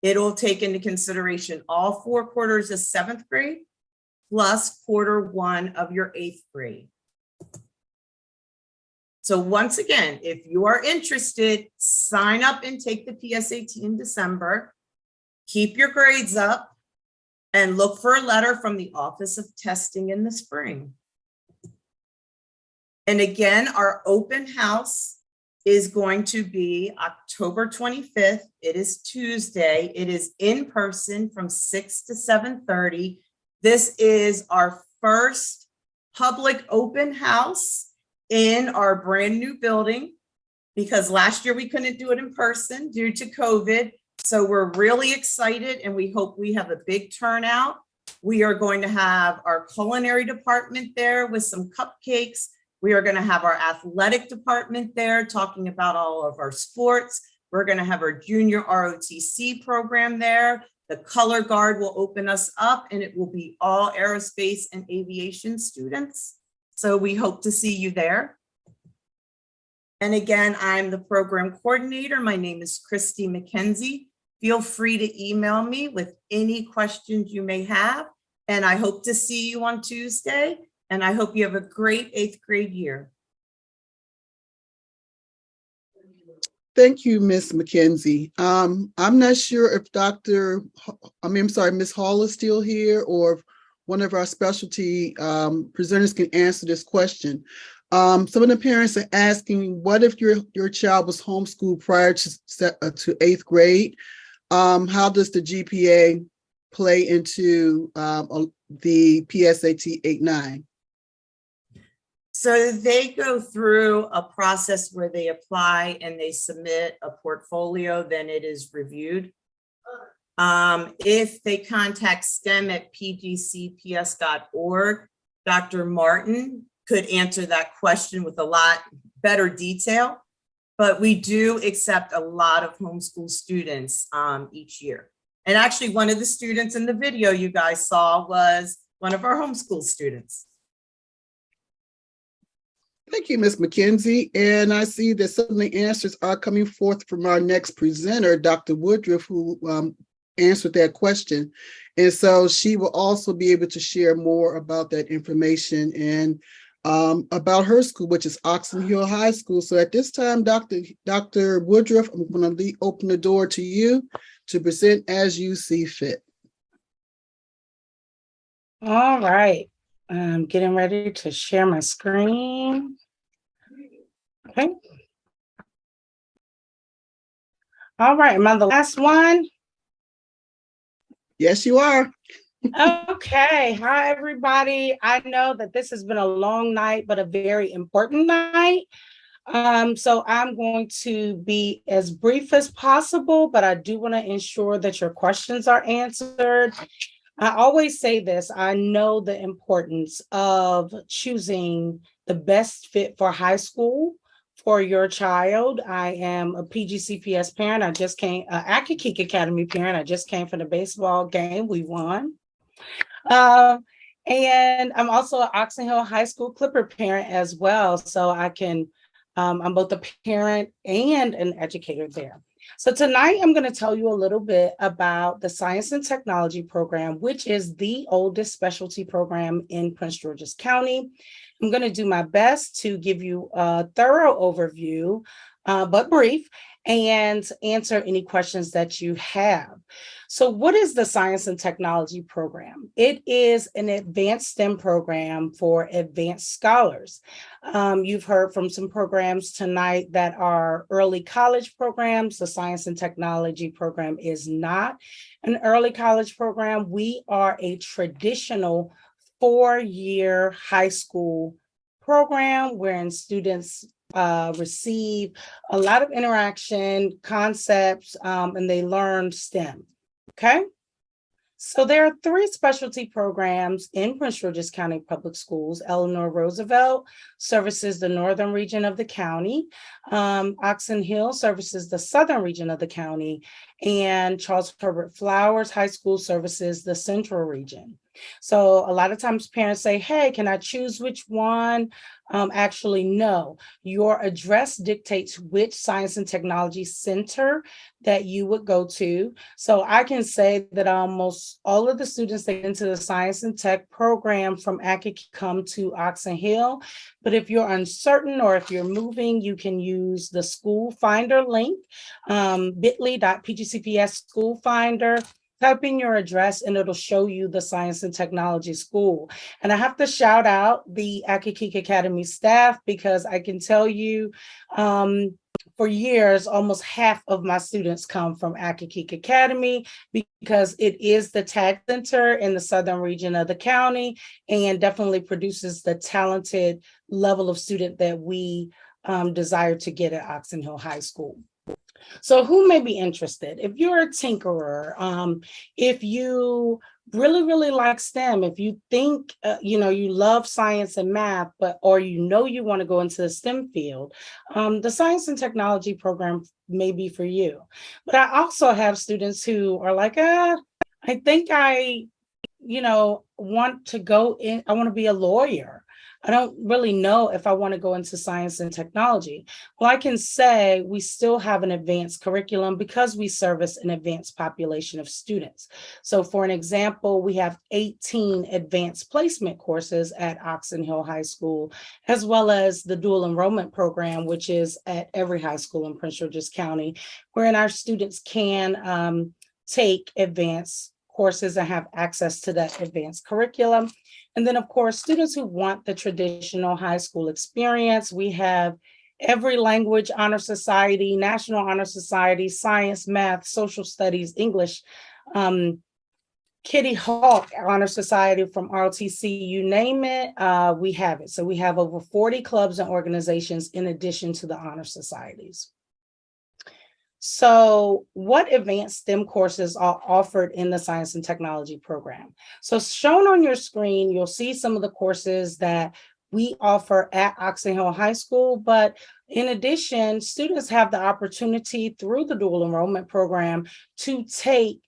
It'll take into consideration all 4 quarters of 7th grade, plus quarter 1 of your 8th grade. So once again, if you are interested, sign up and take the PSAT in December. Keep your grades up and look for a letter from the Office of Testing in the spring. And again, our open house is going to be October 25th. It is Tuesday. It is in person from 6 to 7:30. This is our first public open house in our brand new building, because last year we couldn't do it in person due to COVID. So we're really excited and we hope we have a big turnout. We are going to have our culinary department there with some cupcakes. We are going to have our athletic department there talking about all of our sports. We're going to have our junior ROTC program there. The color guard will open us up and it will be all aerospace and aviation students. So we hope to see you there. And again, I'm the program coordinator. My name is Christy McKenzie. Feel free to email me with any questions you may have. And I hope to see you on Tuesday. And I hope you have a great 8th grade year. Thank you, Ms. McKenzie. I'm not sure if Ms. Hall is still here or if one of our specialty presenters can answer this question. Some of the parents are asking, what if your child was homeschooled prior to 8th grade? How does the GPA play into the PSAT 8-9? So they go through a process where they apply and they submit a portfolio, then it is reviewed. If they contact STEM at pgcps.org, Dr. Martin could answer that question with a lot better detail, but we do accept a lot of homeschool students each year. And actually one of the students in the video you guys saw was one of our homeschool students. Thank you, Ms. McKenzie. And I see that some of the answers are coming forth from our next presenter, Dr. Woodruff, who answered that question. And so she will also be able to share more about that information and about her school, which is Oxon Hill High School. So at this time, Dr. Woodruff, I'm going to open the door to you to present as you see fit. All right. I'm getting ready to share my screen. Okay. All right. Am I the last one? Yes, you are. Okay. Hi, everybody. I know that this has been a long night, but a very important night. So I'm going to be as brief as possible, but I do want to ensure that your questions are answered. I always say this, I know the importance of choosing the best fit for high school for your child. I am a PGCPS parent. I just came, Accokeek Academy parent. I just came from the baseball game. We won. And I'm also an Oxon Hill High School Clipper parent as well. So I can, I'm both a parent and an educator there. So tonight I'm going to tell you a little bit about the Science and Technology program, which is the oldest specialty program in Prince George's County. I'm going to do my best to give you a thorough overview, but brief, and answer any questions that you have. So what is the Science and Technology program? It is an advanced STEM program for advanced scholars. You've heard from some programs tonight that are early college programs. The Science and Technology program is not an early college program. We are a traditional 4-year high school program wherein students receive a lot of interaction, concepts, and they learn STEM. Okay. So there are 3 specialty programs in Prince George's County Public Schools. Eleanor Roosevelt services the northern region of the county. Oxon Hill services the southern region of the county. And Charles Herbert Flowers High School services the central region. So a lot of times parents say, hey, can I choose which one? Actually, no. Your address dictates which science and technology center that you would go to. So I can say that almost all of the students that get into the science and tech program from Accokeek come to Oxon Hill. But if you're uncertain or if you're moving, you can use the school finder link, bit.ly.pgcps school finder. Type in your address and it'll show you the Science and Technology School. And I have to shout out the Accokeek Academy staff because I can tell you for years, almost half of my students come from Accokeek Academy because it is the tag center in the southern region of the county and definitely produces the talented level of student that we desire to get at Oxon Hill High School. So who may be interested? If you're a tinkerer, if you really like STEM, if you think, you love science and math, or you want to go into the STEM field, the science and technology program may be for you. But I also have students who are like, I think I want to go in, I want to be a lawyer. I don't really know if I want to go into science and technology. Well, I can say we still have an advanced curriculum because we service an advanced population of students. So for an example, we have 18 advanced placement courses at Oxon Hill High School, as well as the dual enrollment program, which is at every high school in Prince George's County, wherein our students can take advanced courses and have access to that advanced curriculum. And then, of course, students who want the traditional high school experience, we have every language honor society, national honor society, science, math, social studies, English, Kitty Hawk Honor Society from ROTC, you name it, we have it. So we have over 40 clubs and organizations in addition to the honor societies. So what advanced STEM courses are offered in the science and technology program? So shown on your screen, you'll see some of the courses that we offer at Oxon Hill High School, but in addition, students have the opportunity through the dual enrollment program to take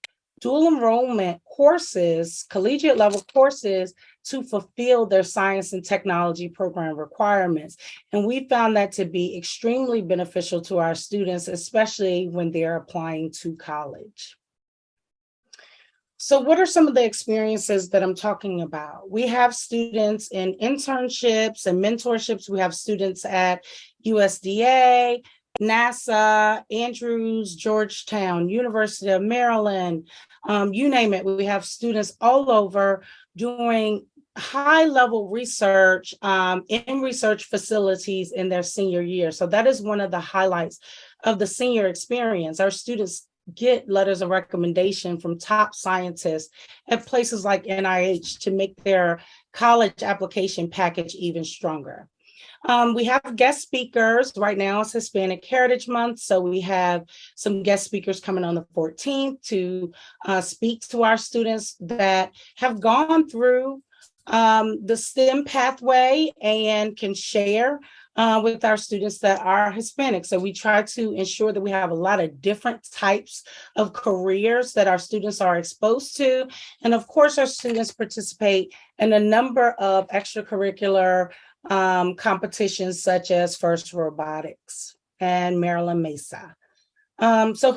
dual enrollment courses, collegiate level courses, to fulfill their science and technology program requirements. And we found that to be extremely beneficial to our students, especially when they're applying to college. So what are some of the experiences that I'm talking about? We have students in internships and mentorships. We have students at USDA, NASA, Andrews, Georgetown, University of Maryland, you name it. We have students all over doing high-level research in research facilities in their senior year. So that is one of the highlights of the senior experience. Our students get letters of recommendation from top scientists at places like NIH to make their college application package even stronger. We have guest speakers. Right now it's Hispanic Heritage Month, so we have some guest speakers coming on the 14th to speak to our students that have gone through the STEM pathway and can share with our students that are Hispanic. So we try to ensure that we have a lot of different types of careers that our students are exposed to. And of course, our students participate in a number of extracurricular competitions such as First Robotics and Maryland Mesa. So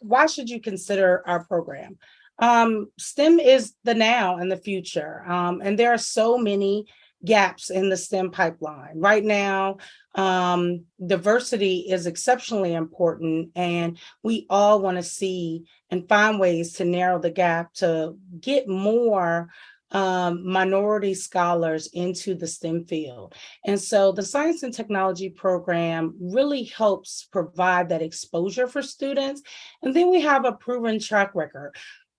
why should you consider our program? STEM is the now and the future, and there are so many gaps in the STEM pipeline. Right now, diversity is exceptionally important, and we all want to see and find ways to narrow the gap to get more minority scholars into the STEM field. And so the science and technology program really helps provide that exposure for students. And then we have a proven track record.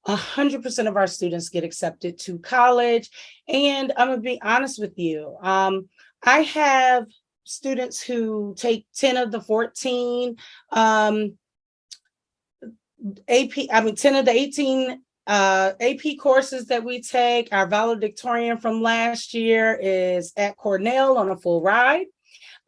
100% of our students get accepted to college. And I'm gonna be honest with you. I have students who take 10 of the 14 10 of the 18 AP courses that we take. Our valedictorian from last year is at Cornell on a full ride.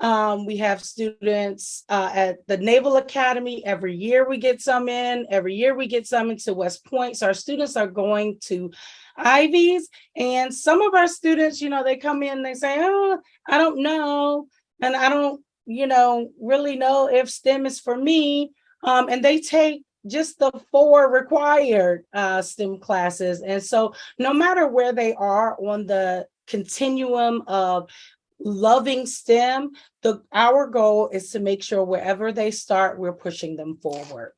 We have students at the Naval Academy. Every year we get some in. Every year we get some into West Point. So our students are going to Ivies. And some of our students, they come in and they say, oh, I don't know. And I don't, really know if STEM is for me. And they take just the 4 required STEM classes. And so no matter where they are on the continuum of loving STEM, our goal is to make sure wherever they start, we're pushing them forward.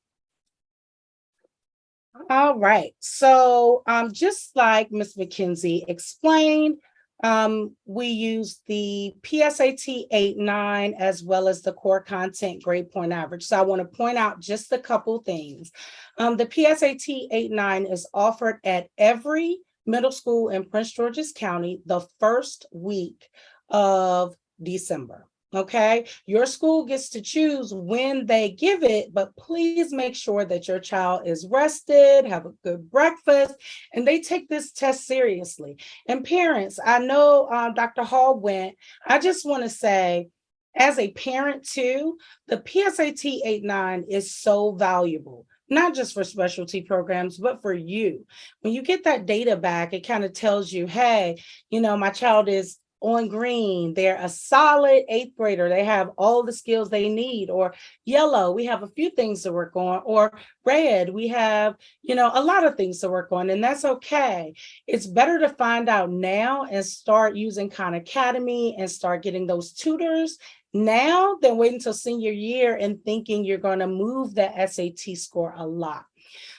All right, so just like Ms. McKenzie explained, We use the PSAT 8-9 as well as the core content grade point average. So I want to point out just a couple things. The PSAT 8-9 is offered at every middle school in Prince George's County the first week of December. Okay, your school gets to choose when they give it, but please make sure that your child is rested, have a good breakfast, and they take this test seriously. And parents, I know Dr. Hall went. I just want to say, as a parent too, the PSAT 8-9 is so valuable, not just for specialty programs, but for you. When you get that data back, it kind of tells you, hey, my child is on green, they're a solid 8th grader, they have all the skills they need. Or yellow, we have a few things to work on. Or red, we have a lot of things to work on, and that's okay. It's better to find out now and start using Khan Academy and start getting those tutors now than wait until senior year and thinking you're going to move that SAT score a lot.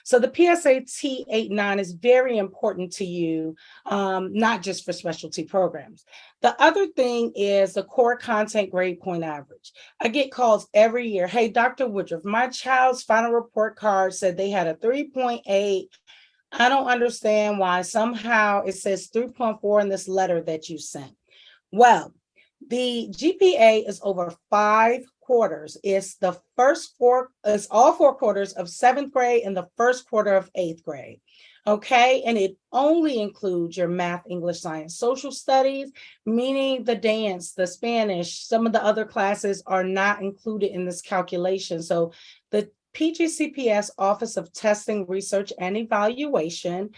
So the PSAT 8-9 is very important to you, not just for specialty programs. The other thing is the core content grade point average. I get calls every year. Hey, Dr. Woodruff, my child's final report card said they had a 3.8. I don't understand why somehow it says 3.4 in this letter that you sent. Well, the GPA is over 5 quarters. It's all 4 quarters of 7th grade and the first quarter of 8th grade. Okay, and it only includes your math, English, science, social studies, meaning the dance, the Spanish, some of the other classes are not included in this calculation. So the PGCPS Office of Testing, Research, and Evaluation,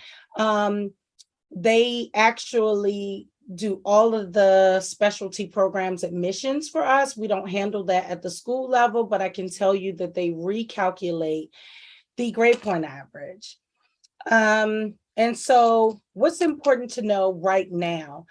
they actually do all of the specialty programs admissions for us. We don't handle that at the school level, but I can tell you that they recalculate the grade point average. And so what's important to know right now,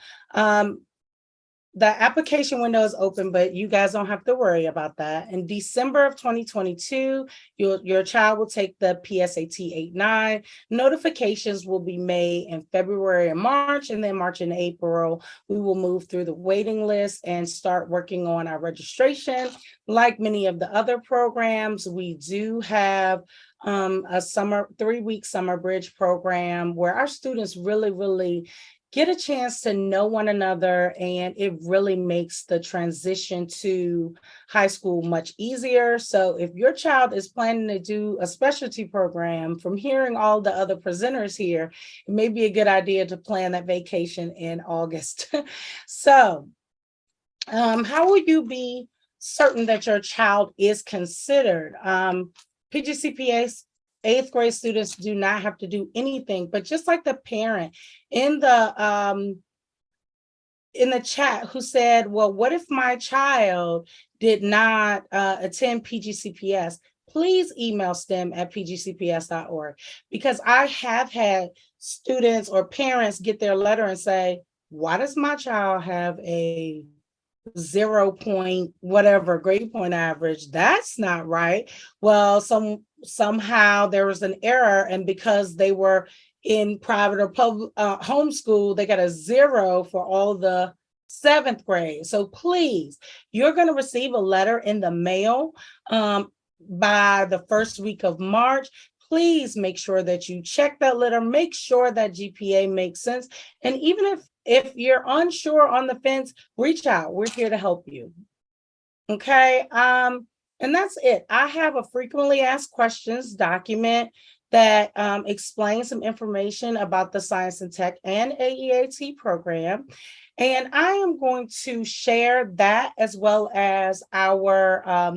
the application window is open, but you guys don't have to worry about that. In December of 2022, your child will take the PSAT 8-9. Notifications will be made in February and March, and then March and April, we will move through the waiting list and start working on our registration. Like many of the other programs, we do have a 3-week summer bridge program where our students really get a chance to know one another, and it really makes the transition to high school much easier. So if your child is planning to do a specialty program, from hearing all the other presenters here, it may be a good idea to plan that vacation in August. So how will you be certain that your child is considered? PGCPS 8th grade students do not have to do anything, but just like the parent in the chat who said, well, what if my child did not attend PGCPS? Please email stem@pgcps.org, because I have had students or parents get their letter and say, why does my child have a 0 point whatever grade point average? That's not right. Well, somehow there was an error, and because they were in private or public homeschool, they got a 0 for all the 7th grade. So please, you're going to receive a letter in the mail by the first week of March. Please make sure that you check that letter, make sure that GPA makes sense. And even if you're unsure on the fence, reach out. We're here to help you. Okay. And that's it. I have a frequently asked questions document that explains some information about the Science and Tech and AEAT program. And I am going to share that as well as our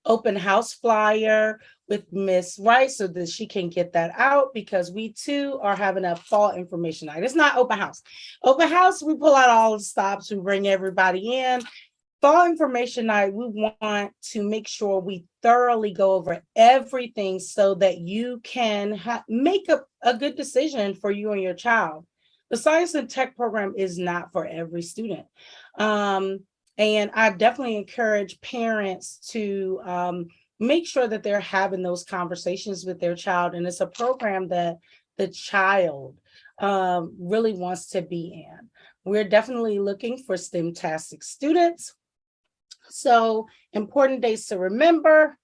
open house flyer with Miss Wright so that she can get that out, because we too are having a fall information night. It's not open house. Open house, we pull out all the stops, we bring everybody in. Fall information night, we want to make sure we thoroughly go over everything so that you can make a good decision for you and your child. The Science and Tech program is not for every student. And I definitely encourage parents to make sure that they're having those conversations with their child. And it's a program that the child really wants to be in. we're definitely looking for STEM-tastic students. So important dates to remember: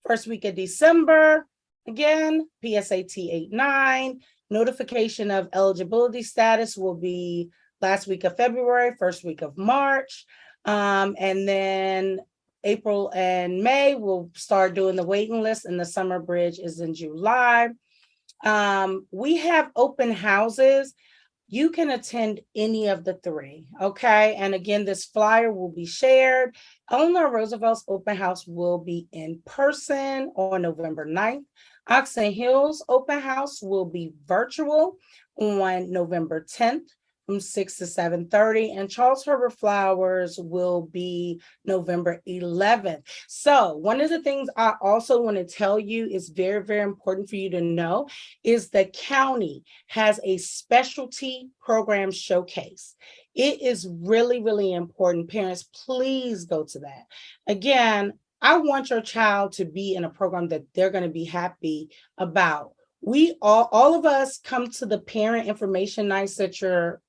first week of December, again, PSAT 8-9. Notification of eligibility status will be last week of February, first week of March. And then April and May, we'll start doing the waiting list, and the summer bridge is in July. We have open houses. You can attend any of the three, okay? And again, this flyer will be shared. Eleanor Roosevelt's open house will be in person on November 9th. Oxon Hill's open house will be virtual on November 10th from 6 to 7:30, and Charles Herbert Flowers will be November 11th. So one of the things I also want to tell you is very, very important for you to know is the county has a specialty program showcase. It is really, really important. Parents, please go to that. Again, I want your child to be in a program that they're going to be happy about. We all of us come to the parent information nights that your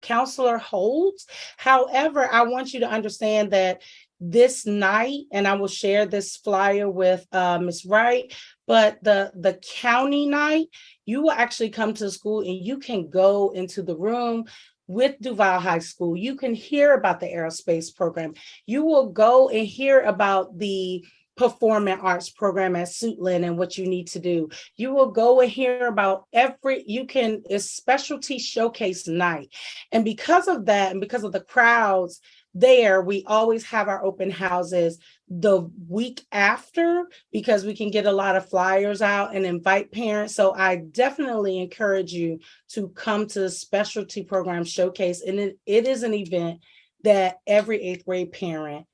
counselor holds. However, I want you to understand that this night, and I will share this flyer with Ms. Wright, but the county night, you will actually come to the school and you can go into the room with Duval High School. You can hear about the aerospace program. You will go and hear about the performing arts program at Suitland and what you need to do. You will go and hear about it's specialty showcase night. And because of that, and because of the crowds there, we always have our open houses the week after, because we can get a lot of flyers out and invite parents. So I definitely encourage you to come to the specialty program showcase. And it is an event that every 8th grade parent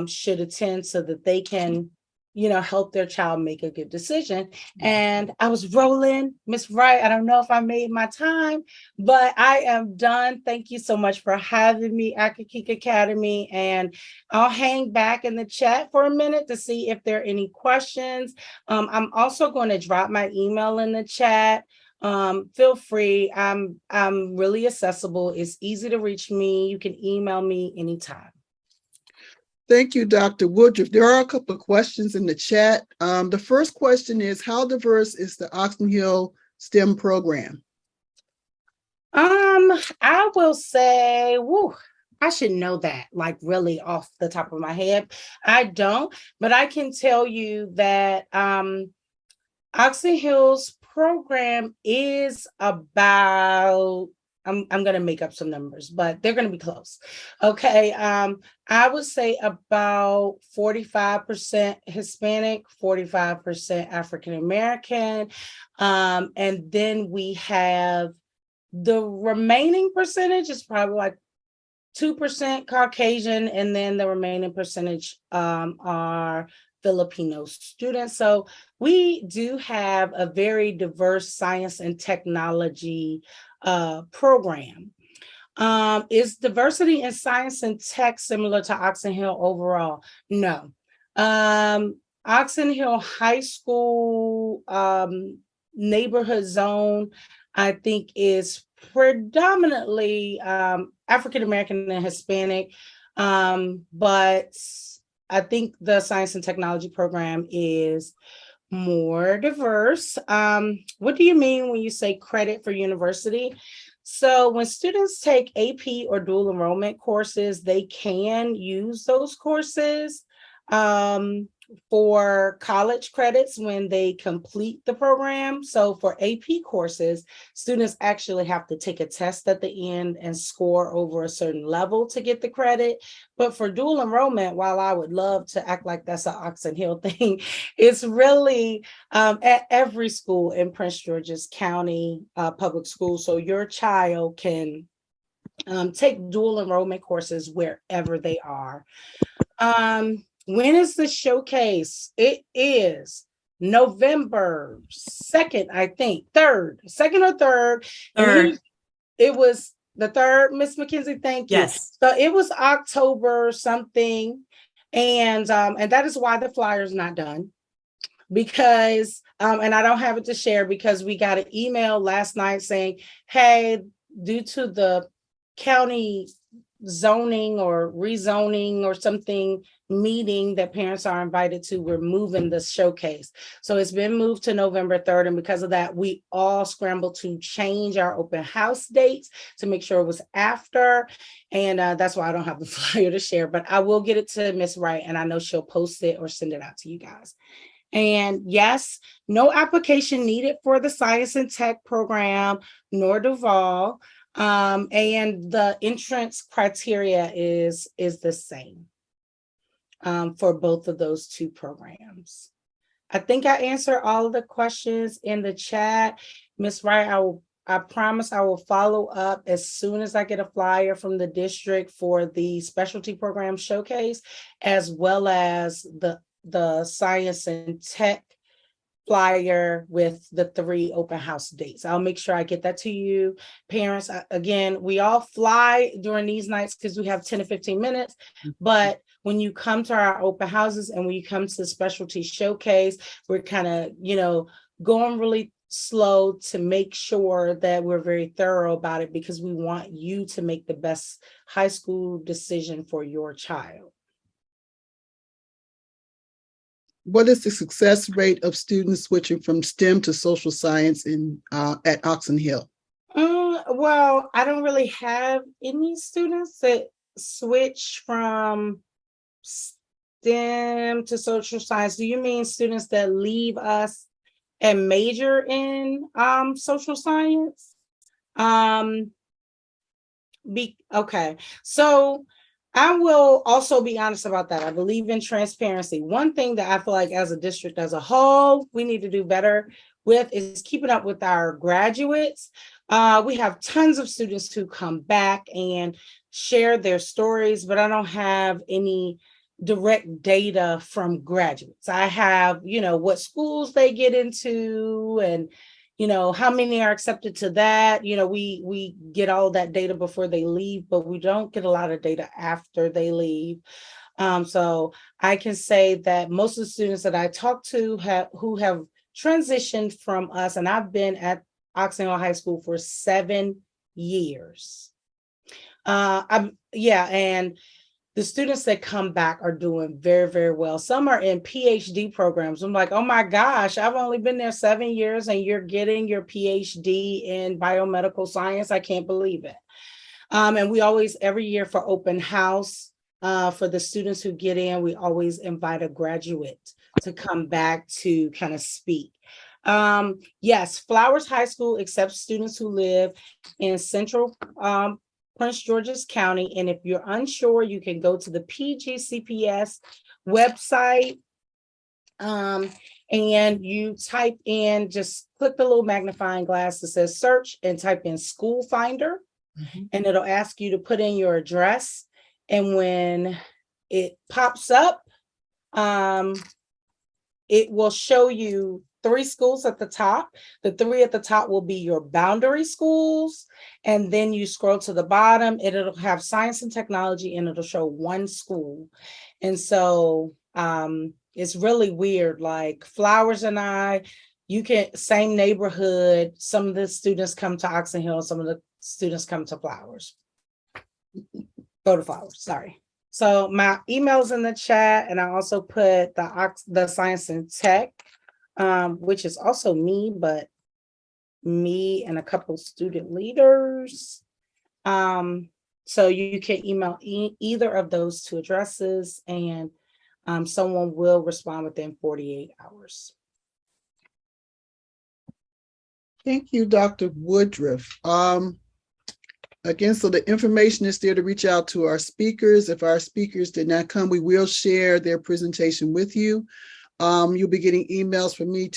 should attend so that they can, help their child make a good decision. And I was rolling, Miss Wright. I don't know if I made my time, but I am done. Thank you so much for having me, Accokeek Academy. And I'll hang back in the chat for a minute to see if there are any questions. I'm also going to drop my email in the chat. Feel free. I'm really accessible. It's easy to reach me. You can email me anytime. Thank you, Dr. Woodruff. There are a couple of questions in the chat. The first question is, how diverse is the Oxon Hill STEM program? I will say, I should know that, like really off the top of my head. I don't, but I can tell you that Oxon Hill's program is about, I'm going to make up some numbers, but they're going to be close. Okay. I would say about 45% Hispanic, 45% African-American. And then we have the remaining percentage is probably like 2% Caucasian. And then the remaining percentage are Filipino students. So we do have a very diverse science and technology program. Is diversity in science and tech similar to Oxon Hill overall? No. Oxon Hill High School neighborhood zone, I think, is predominantly African-American and Hispanic, but I think the science and technology program is more diverse. What do you mean when you say credit for university? So when students take AP or dual enrollment courses, they can use those courses for college credits when they complete the program. So for AP courses, students actually have to take a test at the end and score over a certain level to get the credit. But for dual enrollment, while I would love to act like that's an Oxon Hill thing, it's really at every school in Prince George's County public school. So your child can take dual enrollment courses wherever they are. When is the showcase? It is November 2nd, I think, 3rd, 2nd or 3rd. Third. It was the 3rd, Miss McKenzie, thank you. Yes. So it was October something. And that is why the flyer is not done. Because, and I don't have it to share because we got an email last night saying, hey, due to the county zoning or rezoning or something meeting that parents are invited to, we're moving the showcase. So it's been moved to November 3rd. And because of that, we all scrambled to change our open house dates to make sure it was after. And that's why I don't have the flyer to share, but I will get it to Miss Wright, and I know she'll post it or send it out to you guys. And yes, no application needed for the science and tech program, nor Duval. And the entrance criteria is the same for both of those two programs. I think I answered all of the questions in the chat. Ms. Wright, I promise I will follow up as soon as I get a flyer from the district for the specialty program showcase, as well as the science and tech flyer with the 3 open house dates. I'll make sure I get that to you. Parents, again, we all fly during these nights because we have 10 to 15 minutes, but when you come to our open houses and when you come to the specialty showcase, we're kind of, going really slow to make sure that we're very thorough about it, because we want you to make the best high school decision for your child. What is the success rate of students switching from STEM to social science at Oxon Hill? Well, I don't really have any students that switch from STEM to social science. Do you mean students that leave us and major in social science? Okay, so I will also be honest about that. I believe in transparency. One thing that I feel like as a district as a whole, we need to do better with is keeping up with our graduates. We have tons of students who come back and share their stories, but I don't have any direct data from graduates. I have, what schools they get into and how many are accepted to that. We get all that data before they leave, but we don't get a lot of data after they leave. So I can say that most of the students that I talk to who have transitioned from us, and I've been at Oxon Hill High School for 7 years. And the students that come back are doing very, very well. Some are in PhD programs. I'm like, oh my gosh, I've only been there 7 years and you're getting your PhD in biomedical science. I can't believe it. And we always, every year for open house, for the students who get in, we always invite a graduate to come back to kind of speak. Yes, Flowers High School accepts students who live in Central Prince George's County. And if you're unsure, you can go to the PGCPS website and you type in, just click the little magnifying glass that says search and type in school finder, and it'll ask you to put in your address. And when it pops up, it will show you 3 schools at the top. The 3 at the top will be your boundary schools. And then you scroll to the bottom, it'll have science and technology, and it'll show 1 school. And so it's really weird. Like Flowers and same neighborhood. Some of the students come to Oxon Hill, some of the students come to Flowers. Go to Flowers, sorry. So my email's in the chat, and I also put the science and tech, which is also me, but me and a couple student leaders. So you can email either of those 2 addresses, and someone will respond within 48 hours. Thank you, Dr. Woodruff. Again, so the information is there to reach out to our speakers. If our speakers did not come, we will share their presentation with you. You'll be getting emails from me.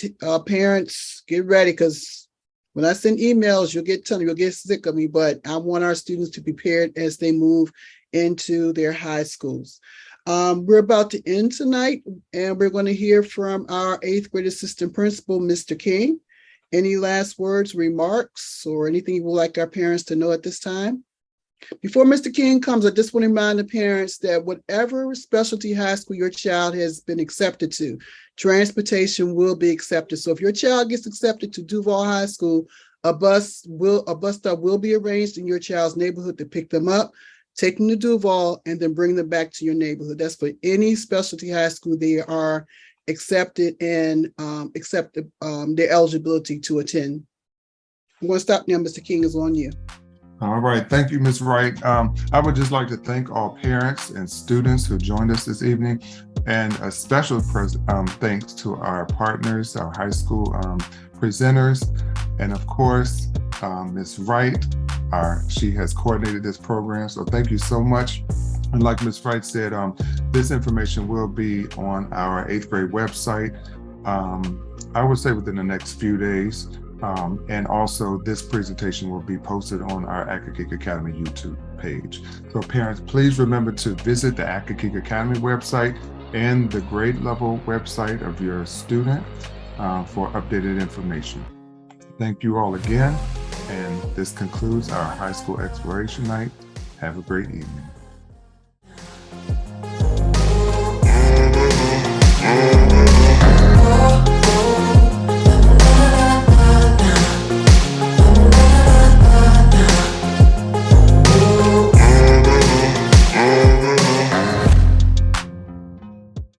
Parents, get ready, because when I send emails, you'll get sick of me, but I want our students to be prepared as they move into their high schools. We're about to end tonight, and we're going to hear from our 8th grade assistant principal, Mr. King. Any last words, remarks, or anything you would like our parents to know at this time? Before Mr. King comes, I just want to remind the parents that whatever specialty high school your child has been accepted to, transportation will be accepted. So if your child gets accepted to Duval High School, A bus stop will be arranged in your child's neighborhood to pick them up, take them to Duval, and then bring them back to your neighborhood. That's for any specialty high school they are accepted and accepted their eligibility to attend. I'm going to stop now. Mr. King is on you. All right, thank you, Ms. Wright. I would just like to thank all parents and students who joined us this evening, and a special thanks to our partners, our high school presenters, and of course, Ms. Wright. She has coordinated this program, so thank you so much. And like Ms. Wright said, this information will be on our 8th grade website, I would say within the next few days. And also this presentation will be posted on our Accokeek Academy YouTube page. So parents, please remember to visit the Accokeek Academy website and the grade level website of your student for updated information. Thank you all again. And this concludes our high school exploration night. Have a great evening.